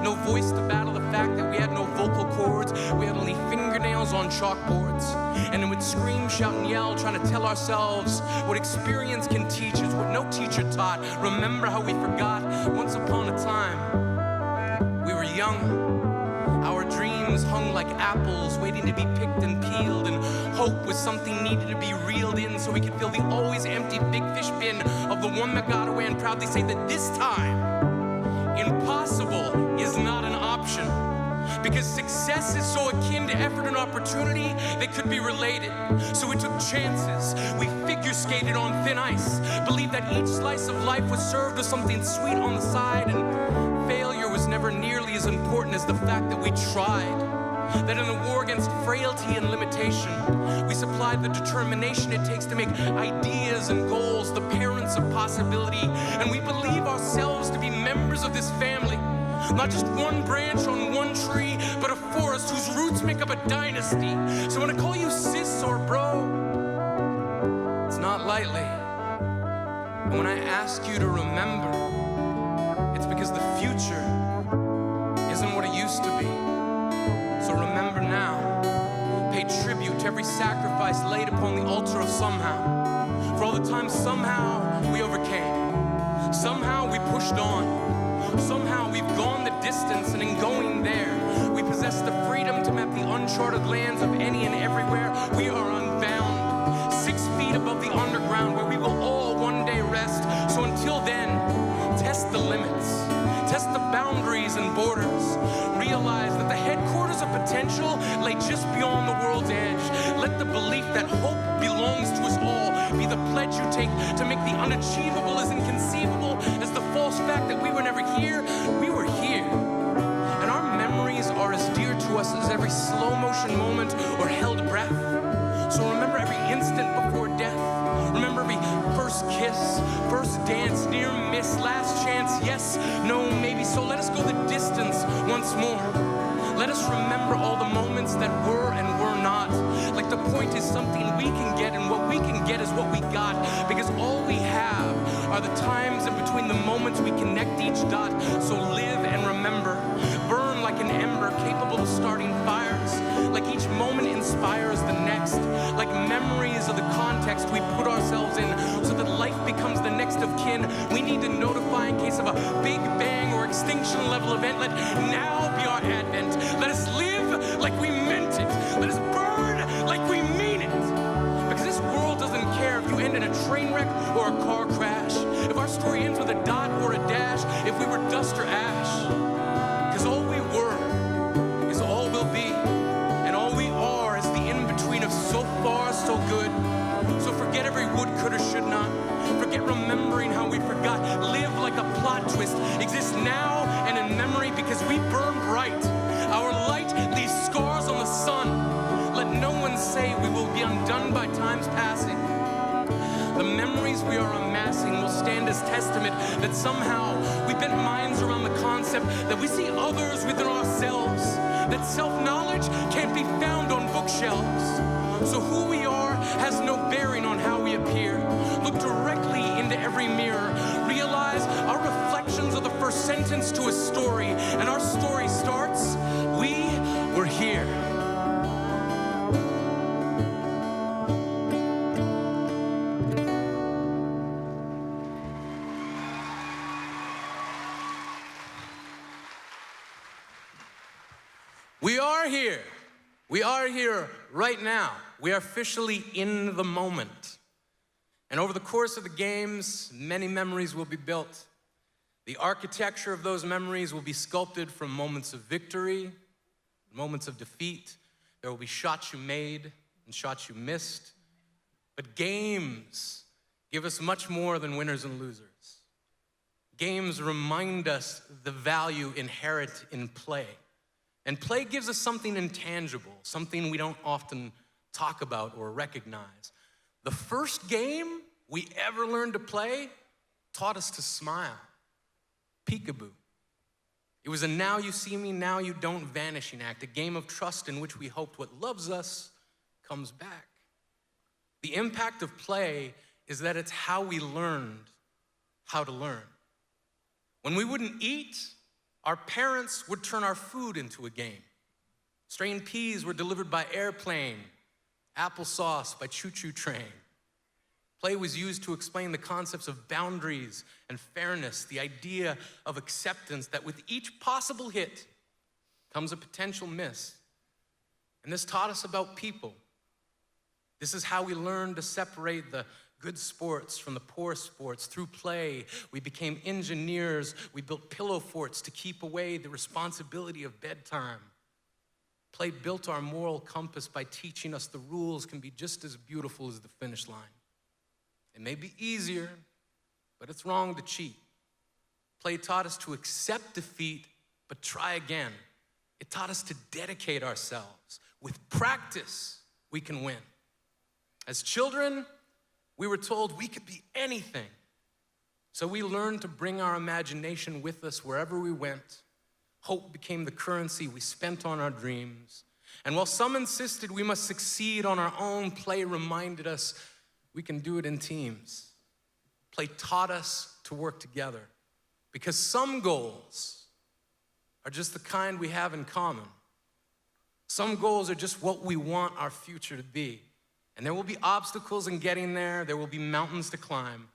No voice to battle the fact that we had no vocal cords. We had only fingernails on chalkboards. And then we'd scream, shout, and yell, trying to tell ourselves what experience can teach us, what no teacher taught. Remember how we forgot once upon a time we were young. Our dreams hung like apples, waiting to be picked and peeled, and hope was something needed to be reeled in so we could fill the always empty big fish bin of the one that got away and proudly say that this time, impossible is not an option. Because success is so akin to effort and opportunity, they could be related. So we took chances, we figure skated on thin ice, believed that each slice of life was served with something sweet on the side, and failure was never nearly as important as the fact that we tried. That in the war against frailty and limitation, we supplied the determination it takes to make ideas and goals the parents of possibility, and we believe ourselves to be members of this family. Not just one branch on one tree, but a forest whose roots make up a dynasty. So when I call you sis or bro, it's not lightly. And when I ask you to remember, it's because the future isn't what it used to be. So remember now. Pay tribute to every sacrifice laid upon the altar of somehow. For all the times somehow we overcame. Somehow we pushed on. Somehow we've gone the distance, and in going there, we possess the freedom to map the uncharted lands of any and everywhere. We are unbound, 6 feet above the underground, where we will all one day rest. So until then, test the limits, test the boundaries and borders. Realize that the headquarters of potential lay just beyond the world's edge. Let the belief that hope belongs to us all be the pledge you take to make the unachievable as inconceivable as the false fact that we were never here. We were here. And our memories are as dear to us as every slow motion moment or held breath. So remember every instant before death. Remember every first kiss, first dance, near miss, last chance, yes, no, maybe. So let us go the distance once more. Let us remember all the moments that were and were not. Like the point is something we can get, and what we can get is what we got. Because all we have are the times in between the moments we connect each dot. So live and remember. Burn like an ember capable of starting fires. Like each moment inspires the next. Like memories of the context we put ourselves in so that life becomes the next of kin. We need to notify in case of a big bang or extinction level event. Let now be our advent. Let us live like we meant it. Let us burn like we mean it. Because this world doesn't care if you end in a train wreck or a car crash. If our story ends with a dot or a dash. If we were dust or ash. Because all we were is all we'll be. And all we are is the in-between of so far, so good. So forget every would, could, or should not. Forget remembering how we forgot. Live like a plot twist. Exist now and in memory because we burn bright. Our light leaves scars on the sun. Let no one say we will be undone by time's passing. The memories we are amassing will stand as testament that somehow we bent minds around the concept that we see others within ourselves. That self-knowledge can't be found on bookshelves. So who we are has no bearing on how we appear. Look directly into every mirror. Realize our reflections are the first sentence to a story. And our story starts, we were here. We are here. We are here right now. We are officially in the moment. And over the course of the games, many memories will be built. The architecture of those memories will be sculpted from moments of victory, moments of defeat. There will be shots you made and shots you missed. But games give us much more than winners and losers. Games remind us the value inherent in play. And play gives us something intangible, something we don't often talk about or recognize. The first game we ever learned to play taught us to smile. Peekaboo. It was a now you see me, now you don't vanishing act, a game of trust in which we hoped what loves us comes back. The impact of play is that it's how we learned how to learn. When we wouldn't eat, Our parents would turn our food into a game. Strained peas were delivered by airplane, applesauce by choo-choo train. Play was used to explain the concepts of boundaries and fairness, the idea of acceptance that with each possible hit comes a potential miss. And this taught us about people. This is how we learned to separate the good sports from the poor sports. Through play, we became engineers. We built pillow forts to keep away the responsibility of bedtime. Play built our moral compass by teaching us the rules can be just as beautiful as the finish line. It may be easier, but it's wrong to cheat. Play taught us to accept defeat, but try again. It taught us to dedicate ourselves. With practice, we can win. As children, we were told we could be anything. So we learned to bring our imagination with us wherever we went. Hope became the currency we spent on our dreams. And while some insisted we must succeed on our own, play reminded us we can do it in teams. Play taught us to work together because some goals are just the kind we have in common. Some goals are just what we want our future to be. And there will be obstacles in getting there. There will be mountains to climb.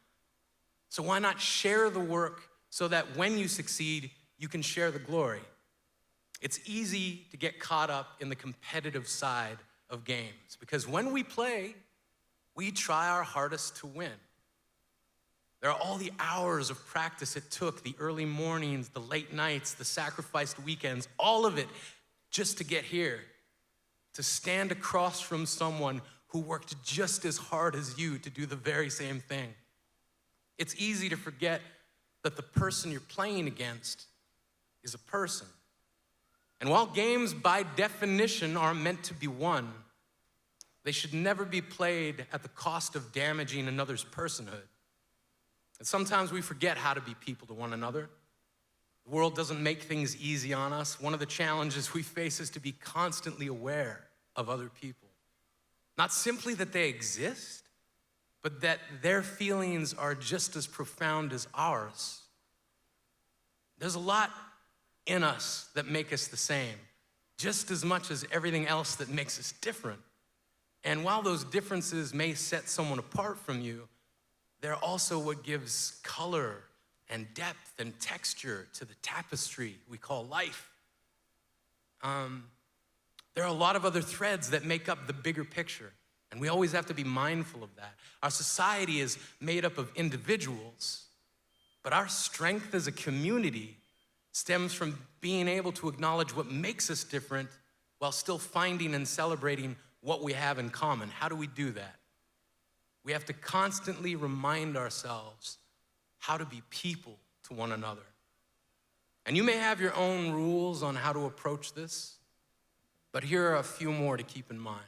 So why not share the work so that when you succeed, you can share the glory? It's easy to get caught up in the competitive side of games because when we play, we try our hardest to win. There are all the hours of practice it took, the early mornings, the late nights, the sacrificed weekends, all of it just to get here, to stand across from someone who worked just as hard as you to do the very same thing. It's easy to forget that the person you're playing against is a person. And while games by definition are meant to be won, they should never be played at the cost of damaging another's personhood. And sometimes we forget how to be people to one another. The world doesn't make things easy on us. One of the challenges we face is to be constantly aware of other people. Not simply that they exist, but that their feelings are just as profound as ours. There's a lot in us that make us the same, just as much as everything else that makes us different. And while those differences may set someone apart from you, they're also what gives color and depth and texture to the tapestry we call life. There are a lot of other threads that make up the bigger picture, and we always have to be mindful of that. Our society is made up of individuals, but our strength as a community stems from being able to acknowledge what makes us different while still finding and celebrating what we have in common. How do we do that? We have to constantly remind ourselves how to be people to one another. And you may have your own rules on how to approach this, but here are a few more to keep in mind.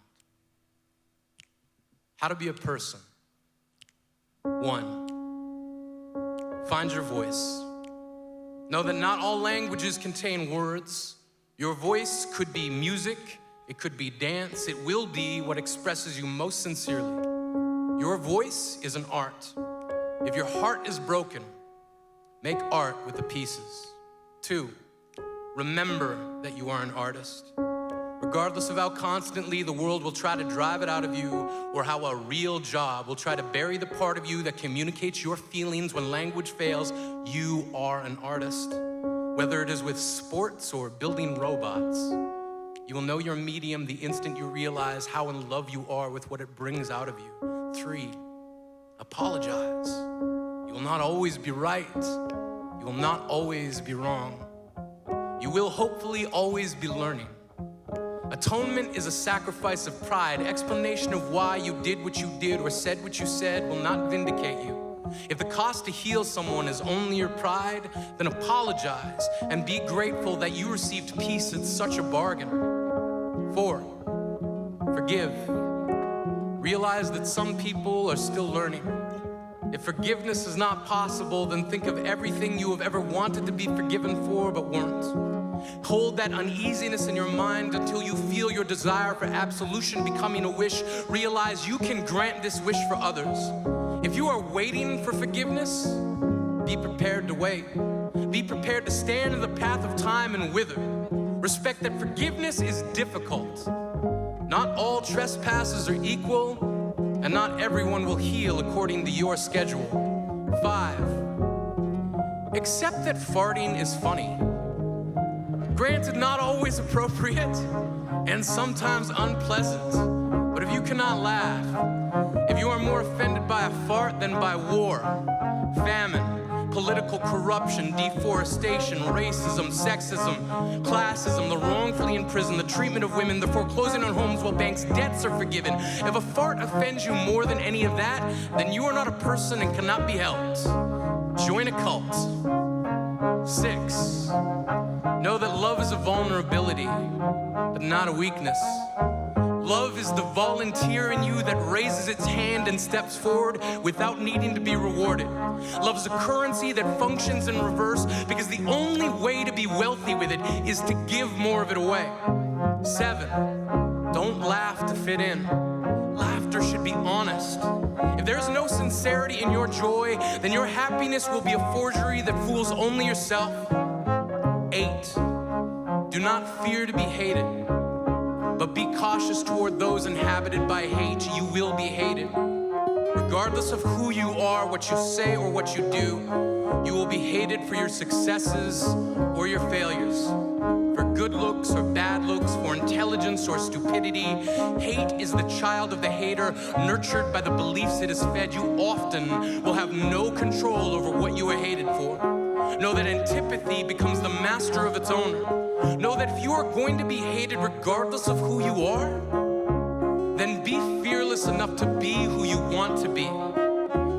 How to be a person. 1, find your voice. Know that not all languages contain words. Your voice could be music, it could be dance, it will be what expresses you most sincerely. Your voice is an art. If your heart is broken, make art with the pieces. 2, remember that you are an artist. Regardless of how constantly the world will try to drive it out of you or how a real job will try to bury the part of you that communicates your feelings when language fails, you are an artist. Whether it is with sports or building robots, you will know your medium the instant you realize how in love you are with what it brings out of you. 3, apologize. You will not always be right. You will not always be wrong. You will hopefully always be learning. Atonement is a sacrifice of pride. Explanation of why you did what you did or said what you said will not vindicate you. If the cost to heal someone is only your pride, then apologize and be grateful that you received peace at such a bargain. 4, forgive. Realize that some people are still learning. If forgiveness is not possible, then think of everything you have ever wanted to be forgiven for but weren't. Hold that uneasiness in your mind until you feel your desire for absolution becoming a wish. Realize you can grant this wish for others. If you are waiting for forgiveness, be prepared to wait. Be prepared to stand in the path of time and wither. Respect that forgiveness is difficult. Not all trespasses are equal, and not everyone will heal according to your schedule. 5, accept that farting is funny. Granted, not always appropriate, and sometimes unpleasant. But if you cannot laugh, if you are more offended by a fart than by war, famine, political corruption, deforestation, racism, sexism, classism, the wrongfully imprisoned, the treatment of women, the foreclosing on homes while banks' debts are forgiven. If a fart offends you more than any of that, then you are not a person and cannot be helped. Join a cult. 6, know that love is a vulnerability, but not a weakness. Love is the volunteer in you that raises its hand and steps forward without needing to be rewarded. Love is a currency that functions in reverse because the only way to be wealthy with it is to give more of it away. 7, don't laugh to fit in. Laughter should be honest. If there's no sincerity in your joy, then your happiness will be a forgery that fools only yourself. 8, do not fear to be hated, but be cautious toward those inhabited by hate. You will be hated. Regardless of who you are, what you say, or what you do, you will be hated for your successes or your failures, for good looks or bad looks, for intelligence or stupidity. Hate is the child of the hater, nurtured by the beliefs it has fed. You often will have no control over what you are hated for. Know that antipathy becomes the master of its owner. Know that if you are going to be hated regardless of who you are, then be fearless enough to be who you want to be.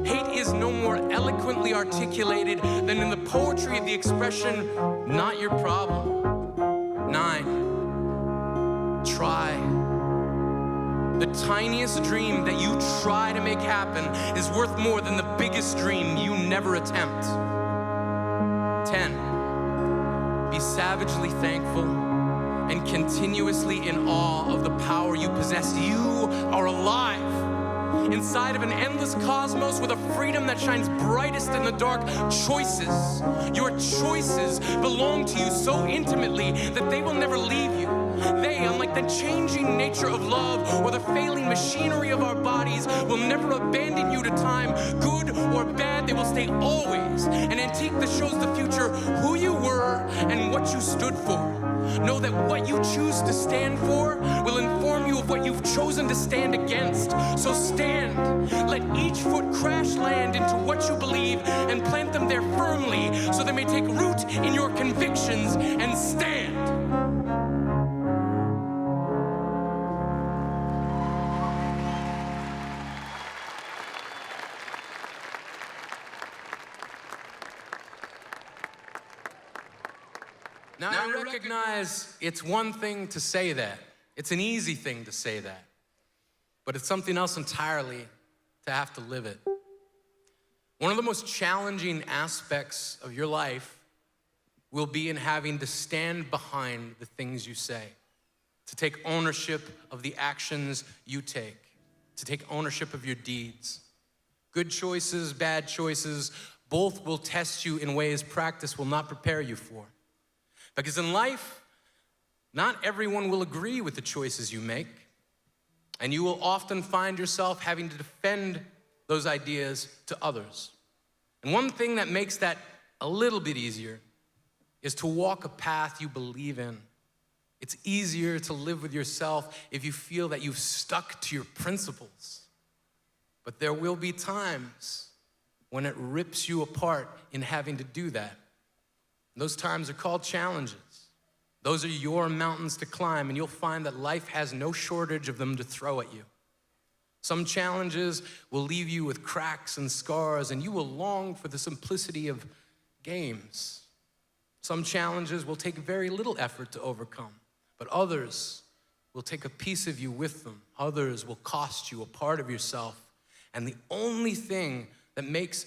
Hate is no more eloquently articulated than in the poetry of the expression, not your problem. 9, try. The tiniest dream that you try to make happen is worth more than the biggest dream you never attempt. 10, be savagely thankful and continuously in awe of the power you possess. You are alive inside of an endless cosmos with a freedom that shines brightest in the dark. Choices. Your choices belong to you so intimately that they will never leave you. They, unlike the changing nature of love or the failing machinery of our bodies, will never abandon you to time. Good or bad, they will stay always an antique that shows the future who you were and what you stood for. Know that what you choose to stand for will inform you of what you've chosen to stand against. So stand. Let each foot crash land into what you believe and plant them there firmly so they may take root in your convictions and stand. Now, I recognize it's one thing to say that. It's an easy thing to say that. But it's something else entirely to have to live it. One of the most challenging aspects of your life will be in having to stand behind the things you say, to take ownership of the actions you take, to take ownership of your deeds. Good choices, bad choices, both will test you in ways practice will not prepare you for. Because in life, not everyone will agree with the choices you make, and you will often find yourself having to defend those ideas to others. And one thing that makes that a little bit easier is to walk a path you believe in. It's easier to live with yourself if you feel that you've stuck to your principles. But there will be times when it rips you apart in having to do that. Those times are called challenges. Those are your mountains to climb, and you'll find that life has no shortage of them to throw at you. Some challenges will leave you with cracks and scars, and you will long for the simplicity of games. Some challenges will take very little effort to overcome, but others will take a piece of you with them. Others will cost you a part of yourself. And the only thing that makes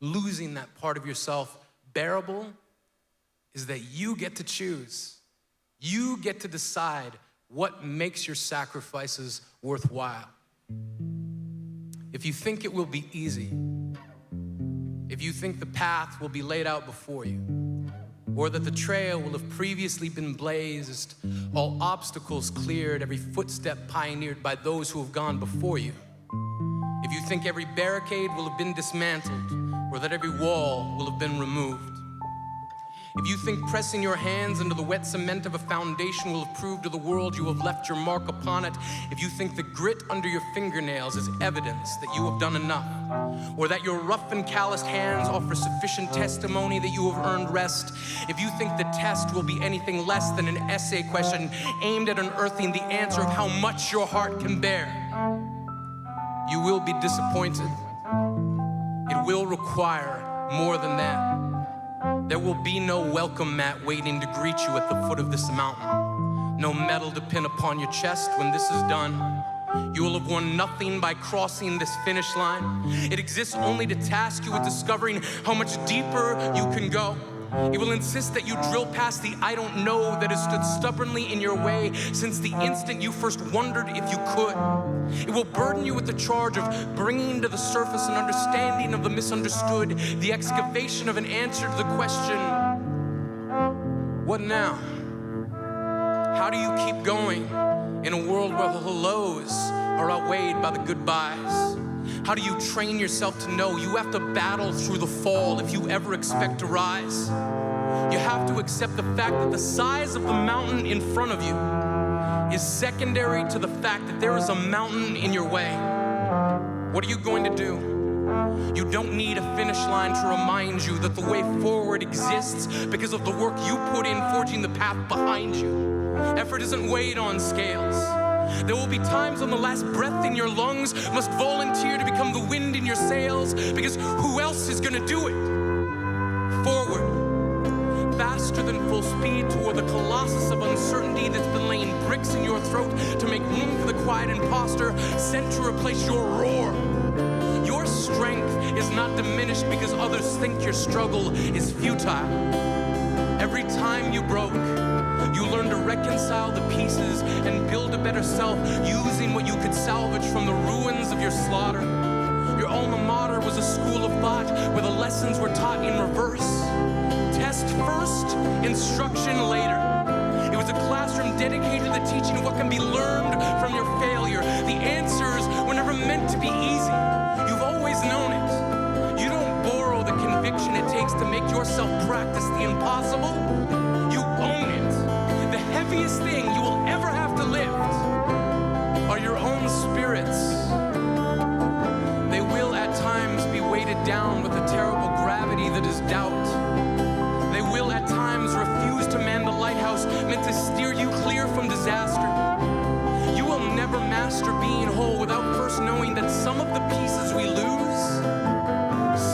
losing that part of yourself bearable is that you get to choose. You get to decide what makes your sacrifices worthwhile. If you think it will be easy, if you think the path will be laid out before you, or that the trail will have previously been blazed, all obstacles cleared, every footstep pioneered by those who have gone before you, if you think every barricade will have been dismantled, or that every wall will have been removed, if you think pressing your hands into the wet cement of a foundation will have proved to the world you have left your mark upon it, if you think the grit under your fingernails is evidence that you have done enough, or that your rough and calloused hands offer sufficient testimony that you have earned rest, if you think the test will be anything less than an essay question aimed at unearthing the answer of how much your heart can bear, you will be disappointed. It will require more than that. There will be no welcome mat waiting to greet you at the foot of this mountain. No medal to pin upon your chest when this is done. You will have won nothing by crossing this finish line. It exists only to task you with discovering how much deeper you can go. It will insist that you drill past the I don't know that has stood stubbornly in your way since the instant you first wondered if you could. It will burden you with the charge of bringing to the surface an understanding of the misunderstood, the excavation of an answer to the question, what now? How do you keep going in a world where the hellos are outweighed by the goodbyes? How do you train yourself to know you have to battle through the fall if you ever expect to rise? You have to accept the fact that the size of the mountain in front of you is secondary to the fact that there is a mountain in your way. What are you going to do? You don't need a finish line to remind you that the way forward exists because of the work you put in forging the path behind you. Effort isn't weighed on scales. There will be times when the last breath in your lungs must volunteer to become the wind in your sails, because who else is gonna do it? Forward, faster than full speed toward the colossus of uncertainty that's been laying bricks in your throat to make room for the quiet imposter sent to replace your roar. Your strength is not diminished because others think your struggle is futile. Every time you broke, you learn to reconcile the pieces and build a better self using what you could salvage from the ruins of your slaughter. Your alma mater was a school of thought where the lessons were taught in reverse. Test first, instruction later. It was a classroom dedicated to the teaching of what can be learned from your failure. The answers were never meant to be easy. You've always known it. You don't borrow the conviction it takes to make yourself practice the impossible. You own it. The heaviest thing you will ever have to lift are your own spirits. They will at times be weighted down with the terrible gravity that is doubt. They will at times refuse to man the lighthouse meant to steer you clear from disaster. You will never master being whole without first knowing that some of the pieces we lose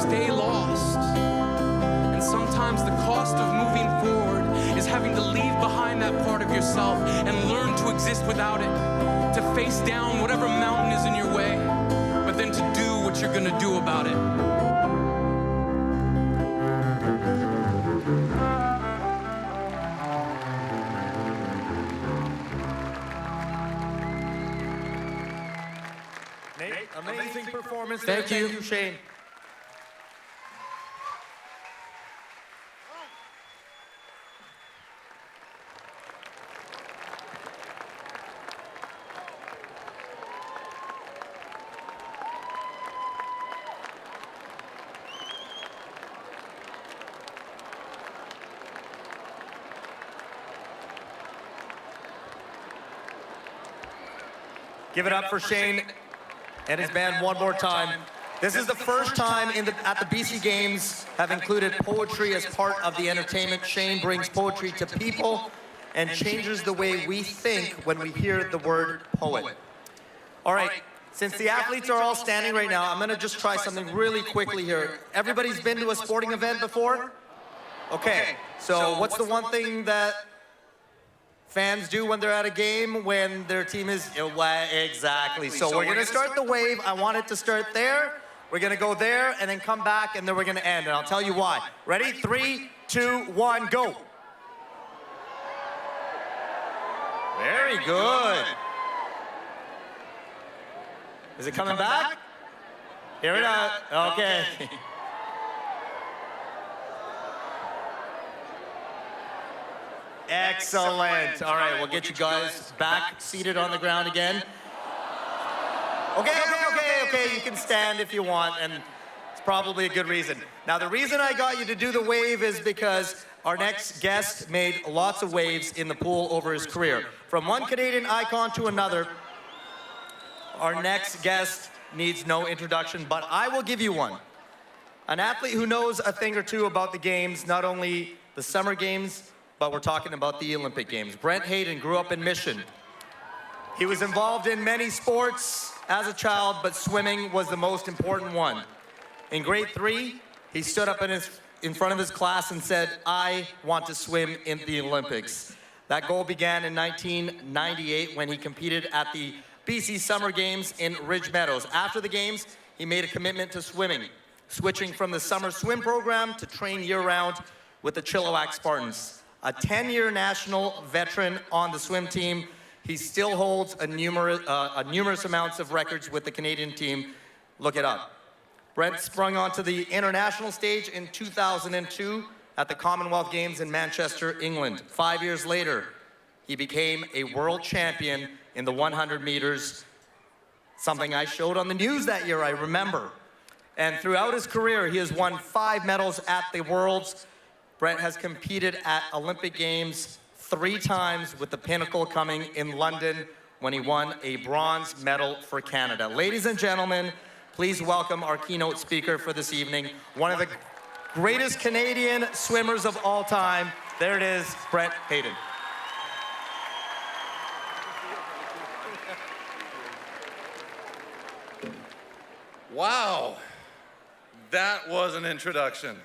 stay lost. And sometimes the cost of moving forward is having to leave behind that part of yourself and learn to exist without it, to face down whatever mountain is in your way, but then to do what you're gonna do about it. Amazing performance. Thank you. Thank you, Shane. Give it up for Shane and his band one more time. This is the first time at the BC Games have included poetry as part of the entertainment. Shane brings poetry to people and changes the way we think when we hear the word poet. All right, since the athletes are all standing right now, I'm gonna just try something really quickly here. Everybody's been to a sporting event before? Okay, so what's the one thing that fans do when they're at a game when their team is, exactly. So we're gonna start the wave. I want it to start there. We're gonna go there and then come back and then we're gonna end. And I'll tell you why. Ready? 3, 2, 1, go. Very good. Is it coming back? Here we go. Okay. Excellent. All right, we'll get you guys back seated on the ground again. Okay. You can stand if you want, and it's probably a good reason. Now, the reason I got you to do the wave is because our next guest made lots of waves in the pool over his career. From one Canadian icon to another, our next guest needs no introduction, but I will give you one. An athlete who knows a thing or two about the games, not only the summer games, but we're talking about the Olympic Games. Brent Hayden grew up in Mission. He was involved in many sports as a child, but swimming was the most important one. In grade 3, he stood up in front of his class and said, "I want to swim in the Olympics." That goal began in 1998 when he competed at the BC Summer Games in Ridge Meadows. After the games, he made a commitment to swimming, switching from the summer swim program to train year-round with the Chilliwack Spartans. A 10-year national veteran on the swim team, he still holds a numerous amounts of records with the Canadian team. Look it up. Brent sprung onto the international stage in 2002 at the Commonwealth Games in Manchester, England. 5 years later, he became a world champion in the 100 meters, something I showed on the news that year, I remember. And throughout his career, he has won 5 medals at the Worlds. Brent has competed at Olympic Games 3 times, with the pinnacle coming in London when he won a bronze medal for Canada. Ladies and gentlemen, please welcome our keynote speaker for this evening, one of the greatest Canadian swimmers of all time. There it is, Brent Hayden. Wow, that was an introduction.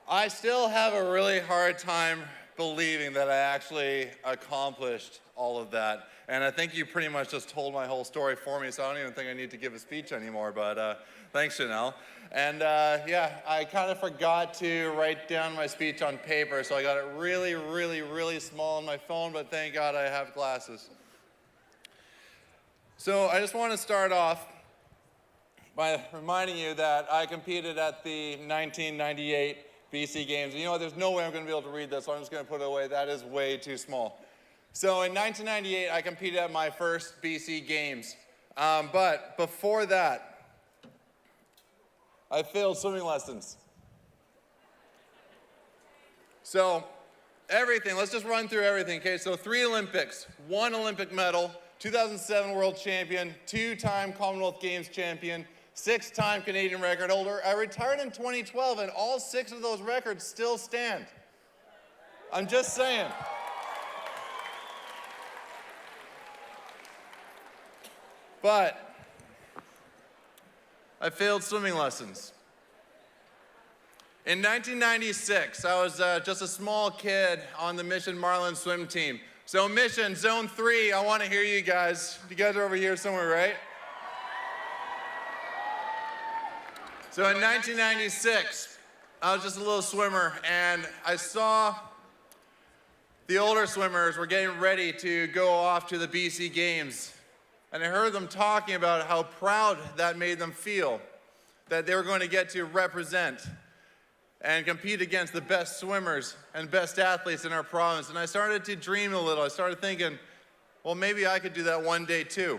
I still have a really hard time believing that I actually accomplished all of that. And I think you pretty much just told my whole story for me, so I don't even think I need to give a speech anymore, but thanks, Chanel. And yeah, I kind of forgot to write down my speech on paper, so I got it really, really, really small on my phone, but thank God I have glasses. So I just want to start off by reminding you that I competed at the 1998 BC Games. And you know what, there's no way I'm going to be able to read this, so I'm just going to put it away. That is way too small. So in 1998, I competed at my first BC Games. But before that, I failed swimming lessons. So everything, let's just run through everything. Okay, so 3 Olympics, 1 Olympic medal, 2007 world champion, 2-time Commonwealth Games champion, 6-time Canadian record holder. I retired in 2012, and all 6 of those records still stand. I'm just saying. But I failed swimming lessons. In 1996, I was just a small kid on the Mission Marlin swim team. So Mission, Zone 3, I want to hear you guys. You guys are over here somewhere, right? So in 1996, I was just a little swimmer, and I saw the older swimmers were getting ready to go off to the BC Games. And I heard them talking about how proud that made them feel, that they were going to get to represent and compete against the best swimmers and best athletes in our province. And I started to dream a little. I started thinking, well, maybe I could do that one day too.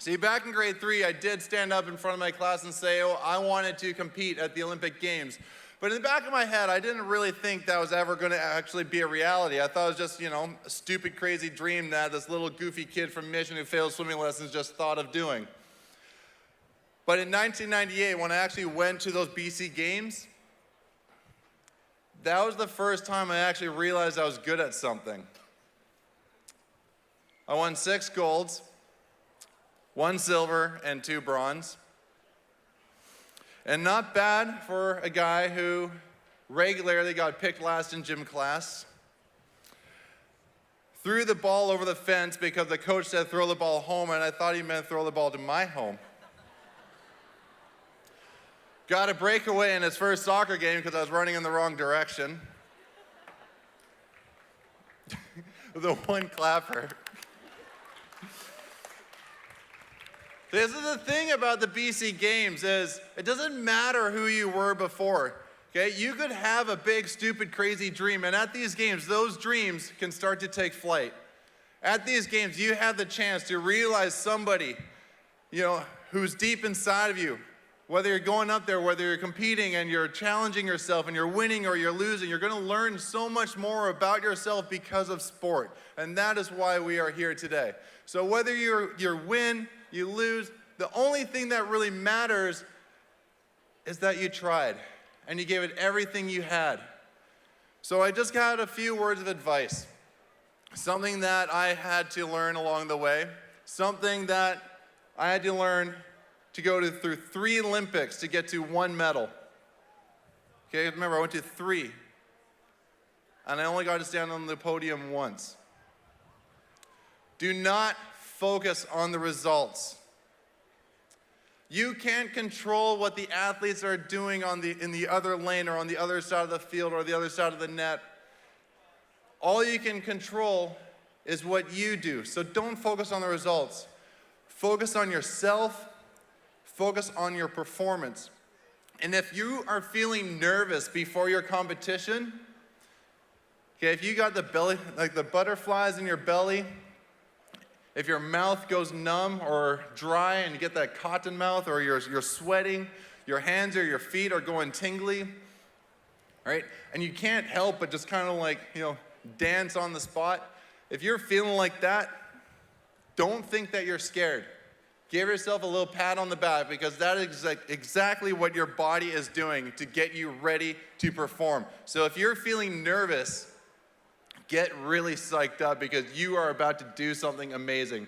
See, back in grade 3, I did stand up in front of my class and say, oh, I wanted to compete at the Olympic Games. But in the back of my head, I didn't really think that was ever going to actually be a reality. I thought it was just, you know, a stupid, crazy dream that this little goofy kid from Mission who failed swimming lessons just thought of doing. But in 1998, when I actually went to those BC Games, that was the first time I actually realized I was good at something. I won 6 golds, 1 silver, and 2 bronze. And not bad for a guy who regularly got picked last in gym class. Threw the ball over the fence because the coach said throw the ball home, and I thought he meant throw the ball to my home. Got a breakaway in his first soccer game because I was running in the wrong direction. The one clapper. This is the thing about the BC Games is it doesn't matter who you were before. Okay, you could have a big, stupid, crazy dream, and at these games, those dreams can start to take flight. At these games, you have the chance to realize somebody, who's deep inside of you. Whether you're going up there, whether you're competing and you're challenging yourself and you're winning or you're losing, you're going to learn so much more about yourself because of sport. And that is why we are here today. So whether you win, you lose, the only thing that really matters is that you tried and you gave it everything you had. So I just got a few words of advice. Something that I had to learn along the way. Something that I had to learn to go through 3 Olympics to get to 1 medal. Okay, remember, I went to 3. And I only got to stand on the podium once. Do not focus on the results. You can't control what the athletes are doing in the other lane or on the other side of the field or the other side of the net. All you can control is what you do. So don't focus on the results. Focus on yourself. Focus on your performance. And if you are feeling nervous before your competition, okay, if you got the belly, like the butterflies in your belly, if your mouth goes numb or dry and you get that cotton mouth, or you're sweating, your hands or your feet are going tingly, right? And you can't help but just kind of dance on the spot. If you're feeling like that, don't think that you're scared. Give yourself a little pat on the back, because that is exactly what your body is doing to get you ready to perform. So if you're feeling nervous, get really psyched up, because you are about to do something amazing.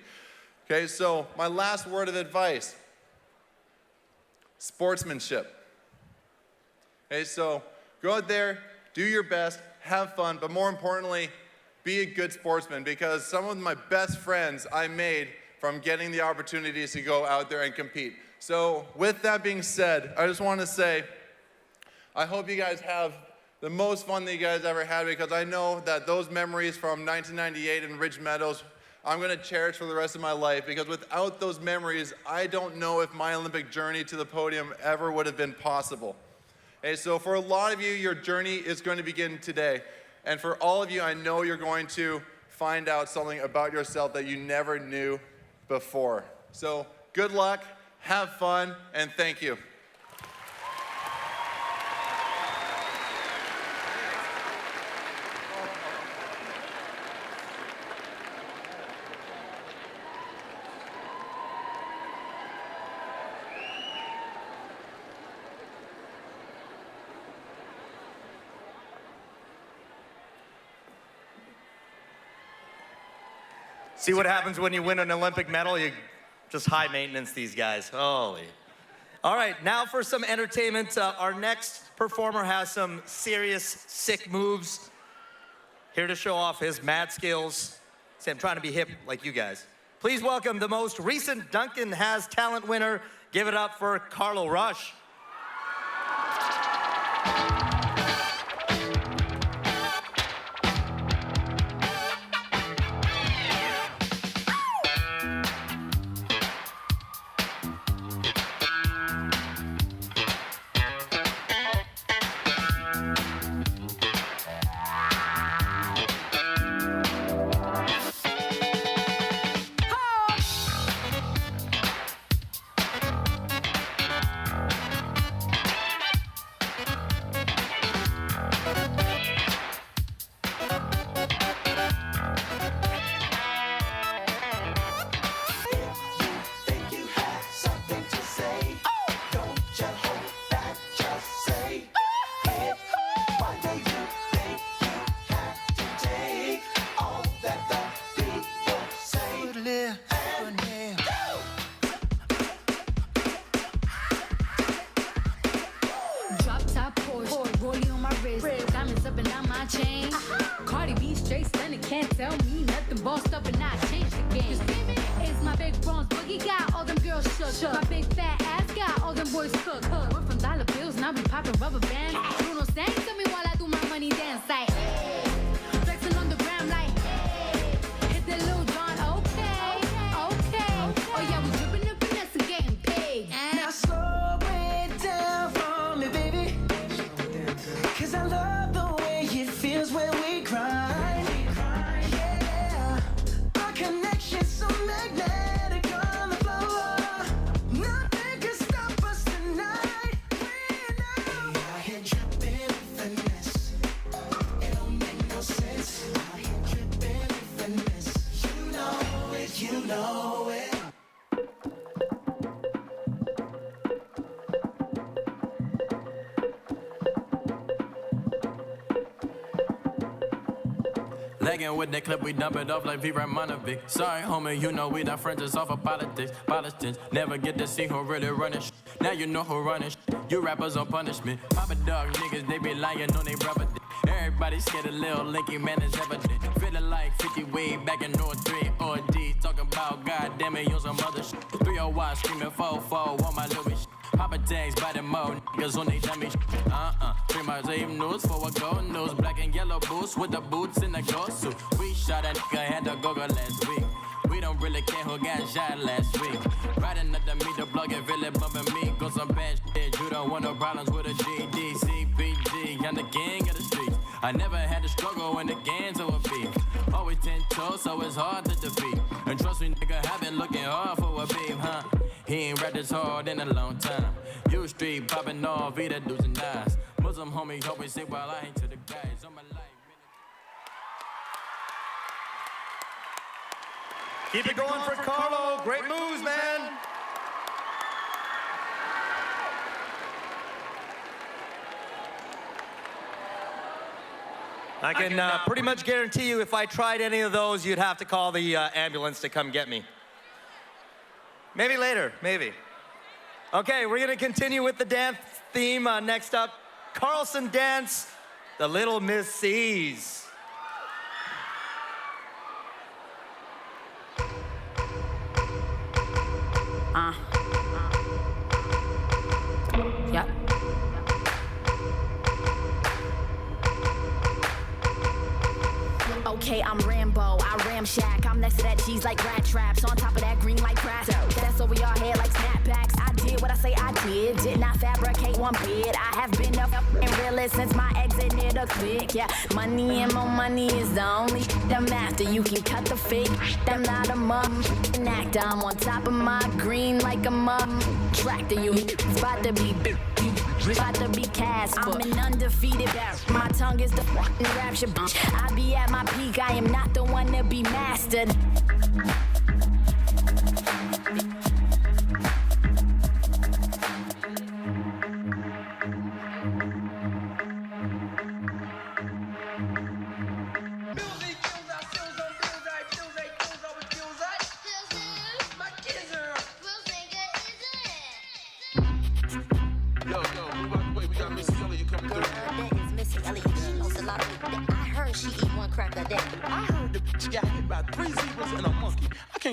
Okay, so my last word of advice, sportsmanship. Okay, so go out there, do your best, have fun, but more importantly, be a good sportsman, because some of my best friends I made from getting the opportunities to go out there and compete. So with that being said, I just want to say, I hope you guys have the most fun that you guys ever had, because I know that those memories from 1998 in Ridge Meadows, I'm going to cherish for the rest of my life, because without those memories, I don't know if my Olympic journey to the podium ever would have been possible. Okay, so for a lot of you, your journey is going to begin today. And for all of you, I know you're going to find out something about yourself that you never knew before. So good luck, have fun, and thank you. See what happens when you win an Olympic medal? You just high maintenance these guys. Holy. All right, now for some entertainment. Our next performer has some serious, sick moves. Here to show off his mad skills. See, I'm trying to be hip like you guys. Please welcome the most recent Duncan Has Talent winner. Give it up for Carlo Rush. Lagging with that clip, we dump it off like V. Ramonovic. Sorry, homie, you know we not friends, just off of politics. Politics never get to see who really running shit. Now you know who running shit. You rappers on punishment. Papa dog niggas, they be lying on they brother. Everybody scared a little linky, man, is evident. Feeling like 50 way back in North 3 or D. Talking about goddamn it, on some other shit. 301 screaming 4-4 on my Louis shit. Papa tags by the mo, niggas on they dummy shit. 3 my same news for a gold news. Black and yellow boots with the boots in the ghost suit. We shot a nigga, had to go last week. We don't really care who got shot last week. Riding up the meet, the plug and really bumping me. Go some bad shit, you don't want no problems with a GD, CPG. I'm the king of the streets. I never had to struggle when the gangs over beef. Always 10 toes, so it's hard to defeat. And trust me, nigga, I've been looking hard for a beef, huh? He ain't rapped this hard in a long time. U Street popping off, either dudes and eyes. Muslim homies always say, while I ain't to the guys on my life. Keep it going for Carlo. Great moves, man. I can pretty much guarantee you if I tried any of those, you'd have to call the ambulance to come get me. Maybe later, maybe. Okay, we're gonna continue with the dance theme. Next up, Carlson Dance, the Little Miss C's. Yeah. Okay, I'm Rambo, I ramshack. I'm next to that cheese like rat traps. On top of that green like grass. That's over your head like snapbacks. I did what I say I did not fabricate one bit. I have been up and realist since my exit near the click. Yeah, money and more money is the only I'm after. You can cut the fake, I'm not a an actor. I'm on top of my green like a tractor. You about to be about to be cast. I'm an undefeated bat. My tongue is the rapture. I be at my peak. I am not the one to be mastered.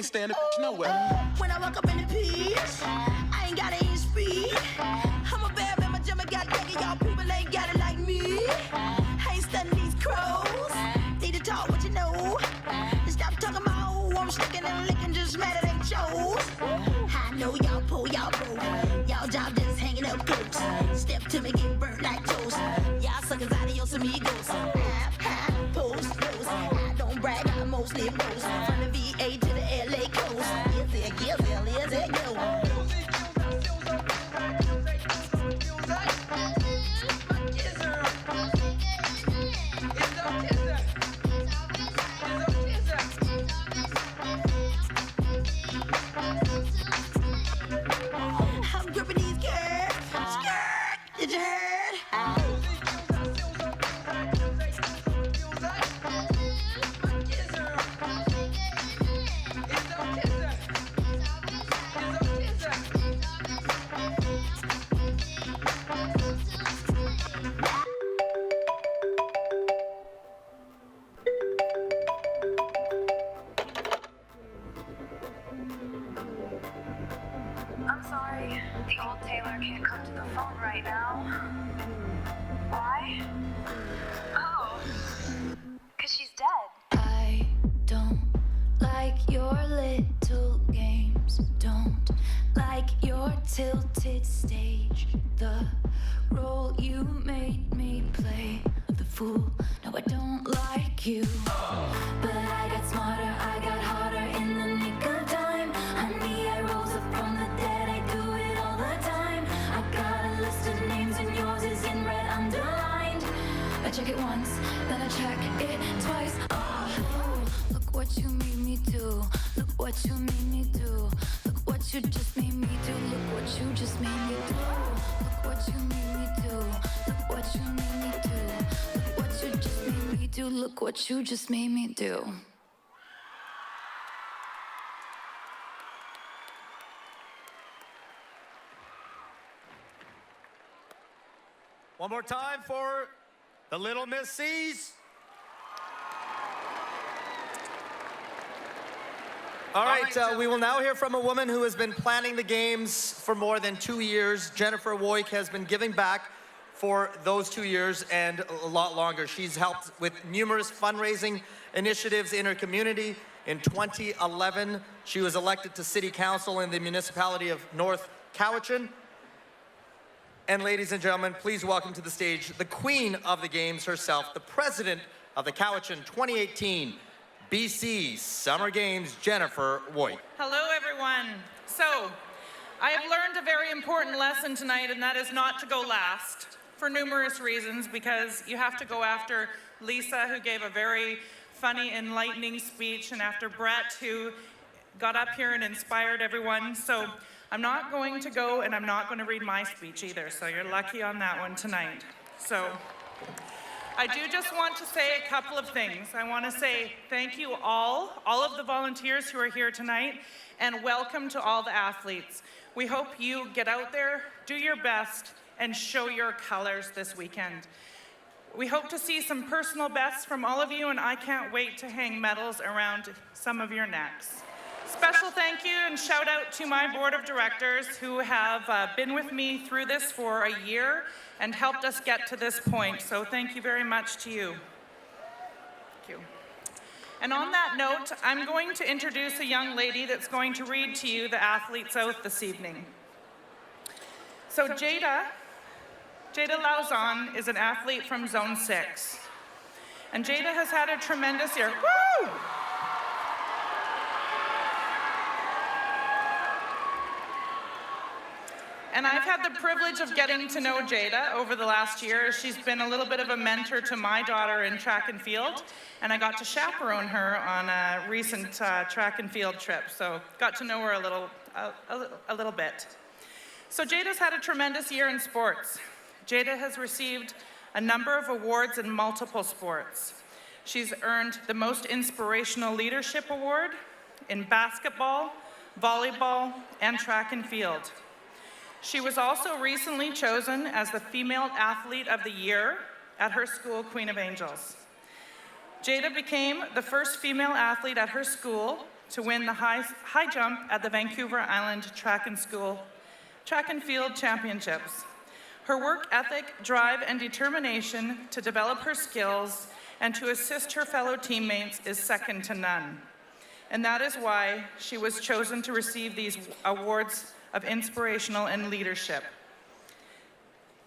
Stand up nowhere. When I walk up in the piece, I ain't got any speed. I'm a bad man, my jummer got nigga. Y'all people ain't got it like me. I ain't studying these crows. Need to talk what you know. Just stop talking about who I'm sticking and licking, just mad they chose. I know y'all pull, y'all broke. Y'all job just hanging up close. Step to me, get burnt like toast. Y'all suckers adios amigos. Post, post. I don't brag, I mostly boast. From the VA to the LA coast. Is it go? I'm gripping these girls. Skirt, did you heard? I'm sorry, the old tailor can't come to the phone right now. Why? Oh, 'cause she's dead. I don't like your little games. Don't like your tilted stage. The role you made me play of the fool. No, I don't like you. But I got smarter, I got harder in the nick of time. Honey, I rose up from the dead, I do it all the time. I got a list of names and yours is in red underlined. I check it once, then I check it twice. Oh, look what you made me do. Look what you made me do. Look what you just made me do. Look what you just made me do. Look what you made me do. Look what you made me do. Look what you just made me do. do. Look what you just made me do. One more time for the Little Miss C's. All right, we will now hear from a woman who has been planning the games for more than 2 years. Jennifer Woik has been giving back for those 2 years and a lot longer. She's helped with numerous fundraising initiatives in her community. In 2011, she was elected to City Council in the municipality of North Cowichan. And ladies and gentlemen, please welcome to the stage the queen of the games herself, the president of the Cowichan 2018 BC Summer Games, Jennifer Woik. Hello, everyone. So, I have learned a very important lesson tonight, and that is not to go last for numerous reasons, because you have to go after Lisa, who gave a very funny, enlightening speech, and after Brett, who got up here and inspired everyone. So, I'm not going to go, and I'm not going to read my speech either, so you're lucky on that one tonight. So, I do just want to say a couple of things. I want to say thank you all of the volunteers who are here tonight, and welcome to all the athletes. We hope you get out there, do your best, and show your colors this weekend. We hope to see some personal bests from all of you, and I can't wait to hang medals around some of your necks. Special thank you and shout out to my board of directors who have been with me through this for a year and helped us get to this point. So thank you very much to you. Thank you. And on that note, I'm going to introduce a young lady that's going to read to you the athlete's oath this evening. So Jada Lauzon is an athlete from Zone 6. And Jada has had a tremendous year. Woo! And I've had the privilege of getting to know Jada over the last year. She's been a little bit of a mentor to my daughter in track and field, and I got to chaperone her on a recent track and field trip, so got to know her a little bit. So Jada's had a tremendous year in sports. Jada has received a number of awards in multiple sports. She's earned the Most Inspirational Leadership Award in basketball, volleyball, and track and field. She was also recently chosen as the Female Athlete of the Year at her school, Queen of Angels. Jada became the first female athlete at her school to win the high jump at the Vancouver Island Track and Field Championships. Her work ethic, drive, and determination to develop her skills and to assist her fellow teammates is second to none. And that is why she was chosen to receive these awards of inspirational and leadership.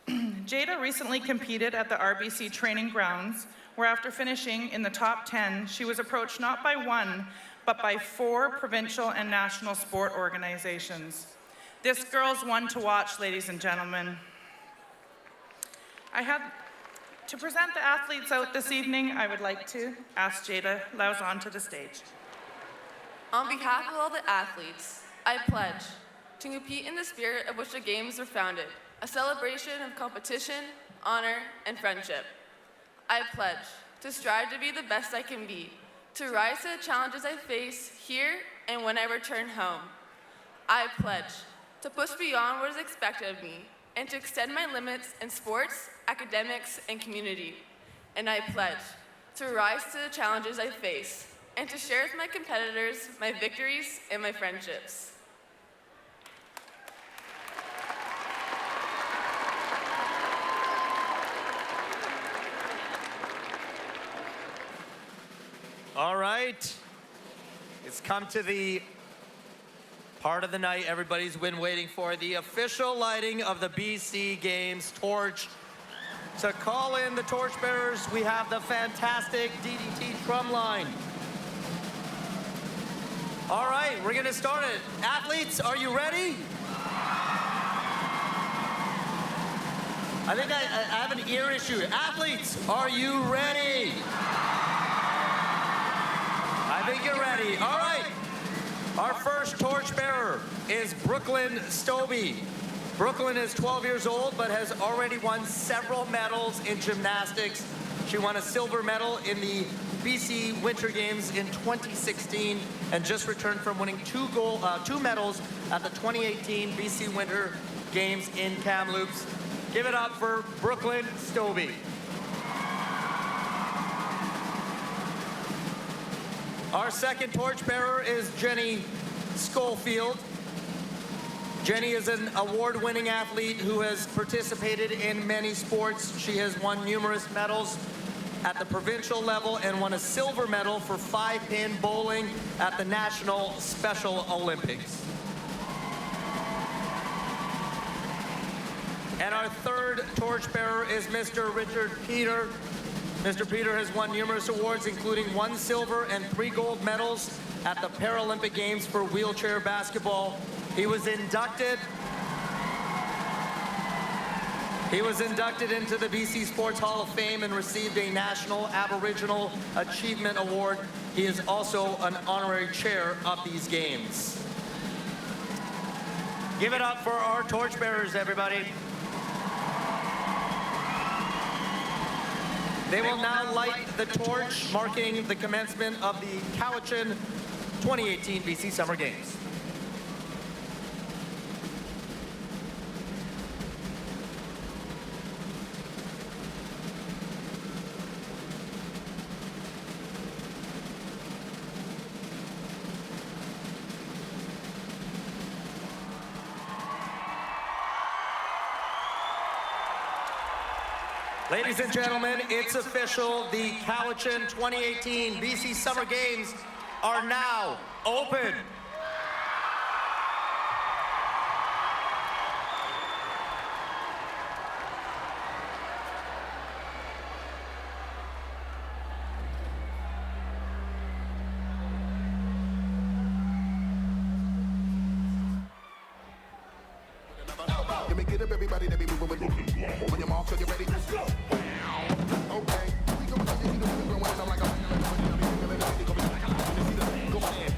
Jada recently competed at the RBC training grounds, where after finishing in the top 10, she was approached not by one, but by 4 provincial and national sport organizations. This girl's one to watch, ladies and gentlemen. To present the athletes out this evening, I would like to ask Jada Lauzon to the stage. On behalf of all the athletes, I pledge to compete in the spirit of which the games were founded, a celebration of competition, honor, and friendship. I pledge to strive to be the best I can be, to rise to the challenges I face here and when I return home. I pledge to push beyond what is expected of me and to extend my limits in sports, academics, and community. And I pledge to rise to the challenges I face and to share with my competitors my victories and my friendships. All right, it's come to the part of the night everybody's been waiting for, the official lighting of the BC Games torch. To call in the torchbearers, we have the fantastic DDT drumline. All right, we're gonna start it. Athletes, are you ready? I think I have an ear issue. Athletes, are you ready? I think you're ready. All right. Our first torchbearer is Brooklyn Stobie. Brooklyn is 12 years old, but has already won several medals in gymnastics. She won a silver medal in the BC Winter Games in 2016 and just returned from winning two medals at the 2018 BC Winter Games in Kamloops. Give it up for Brooklyn Stobie. Our second torchbearer is Jenny Schofield. Jenny is an award-winning athlete who has participated in many sports. She has won numerous medals at the provincial level and won a silver medal for 5-pin bowling at the National Special Olympics. And our third torchbearer is Mr. Richard Peter. Mr. Peter has won numerous awards, including 1 silver and 3 gold medals at the Paralympic Games for wheelchair basketball. He was inducted into the BC Sports Hall of Fame and received a National Aboriginal Achievement Award. He is also an honorary chair of these games. Give it up for our torchbearers, everybody. They will now light the torch, marking the commencement of the Cowichan 2018 BC Summer Games. Ladies and gentlemen, it's official. The Cowichan 2018 BC Summer Games are now open. Let me get up, everybody, let me move with it. When your marks are you ready? Let's go. Okay. We go when I'm like go ahead.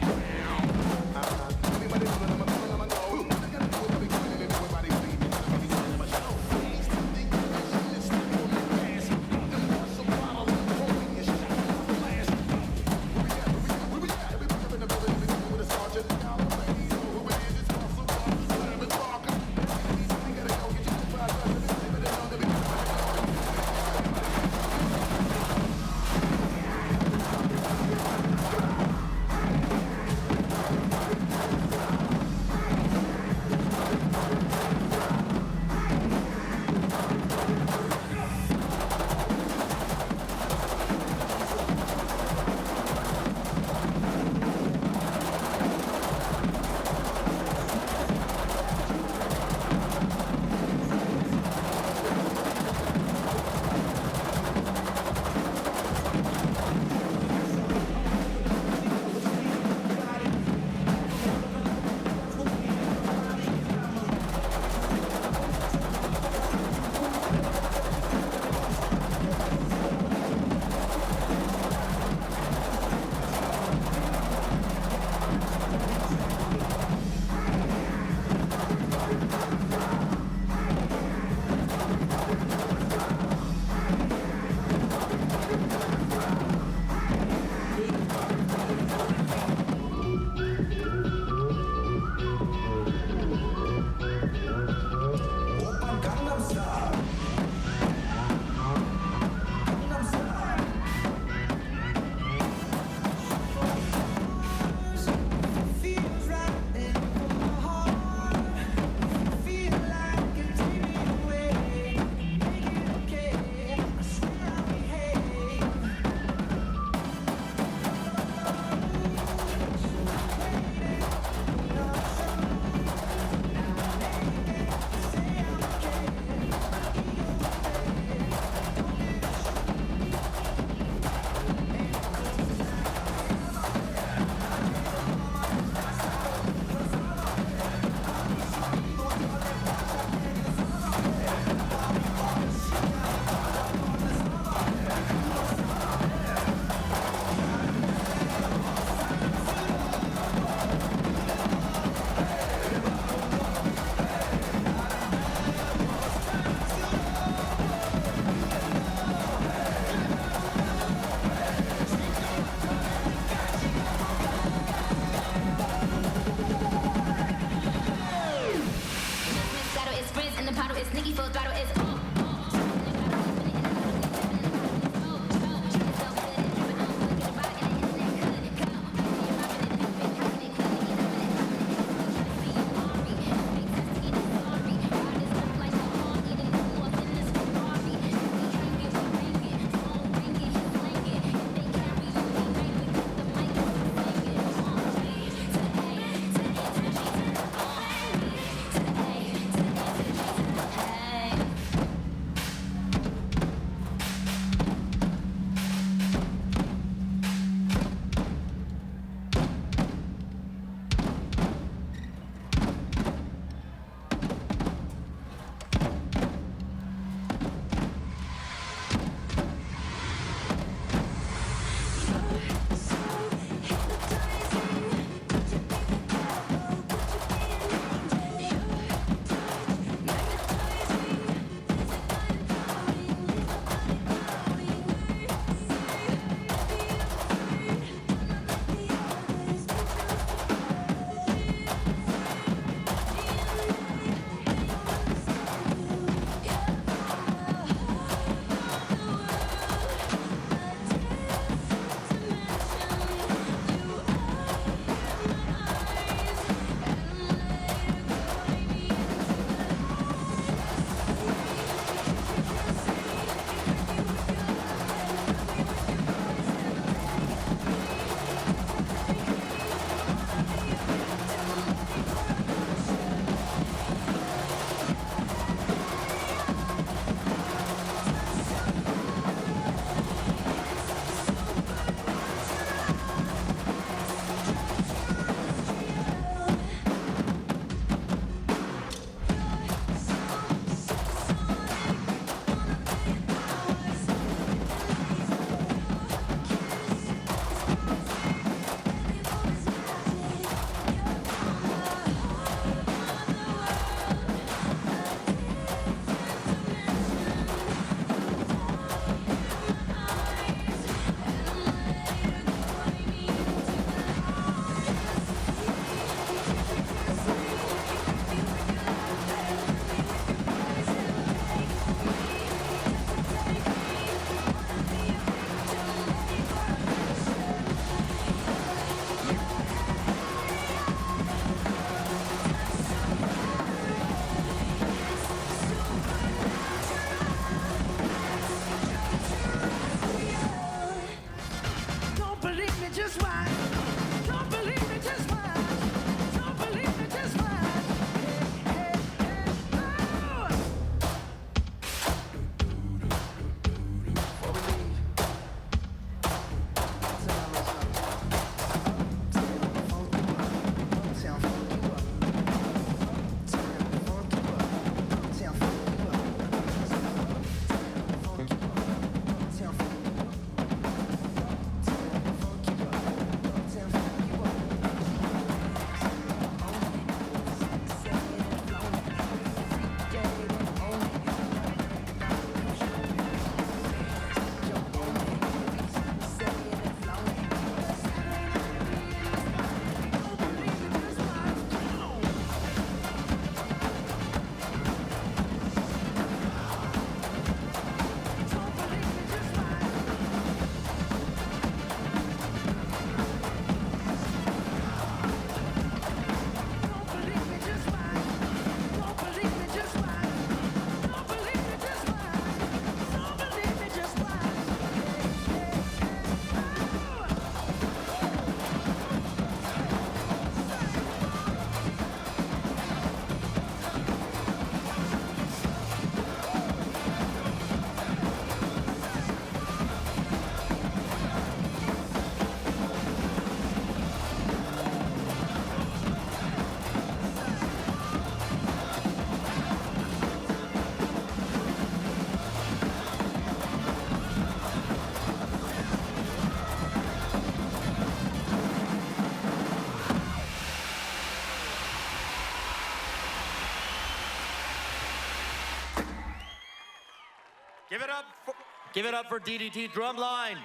Give it up for DDT Drumline.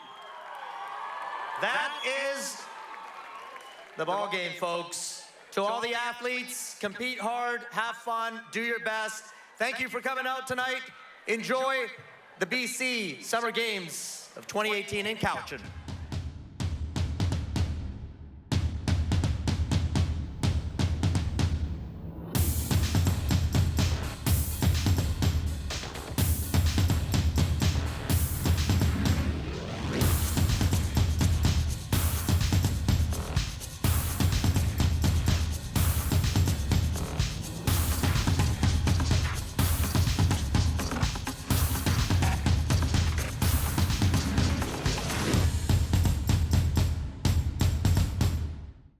That is the ball game, folks. To all the athletes, compete hard, have fun, do your best. Thank you for coming out tonight. Enjoy the BC Summer Games of 2018 in Cowichan.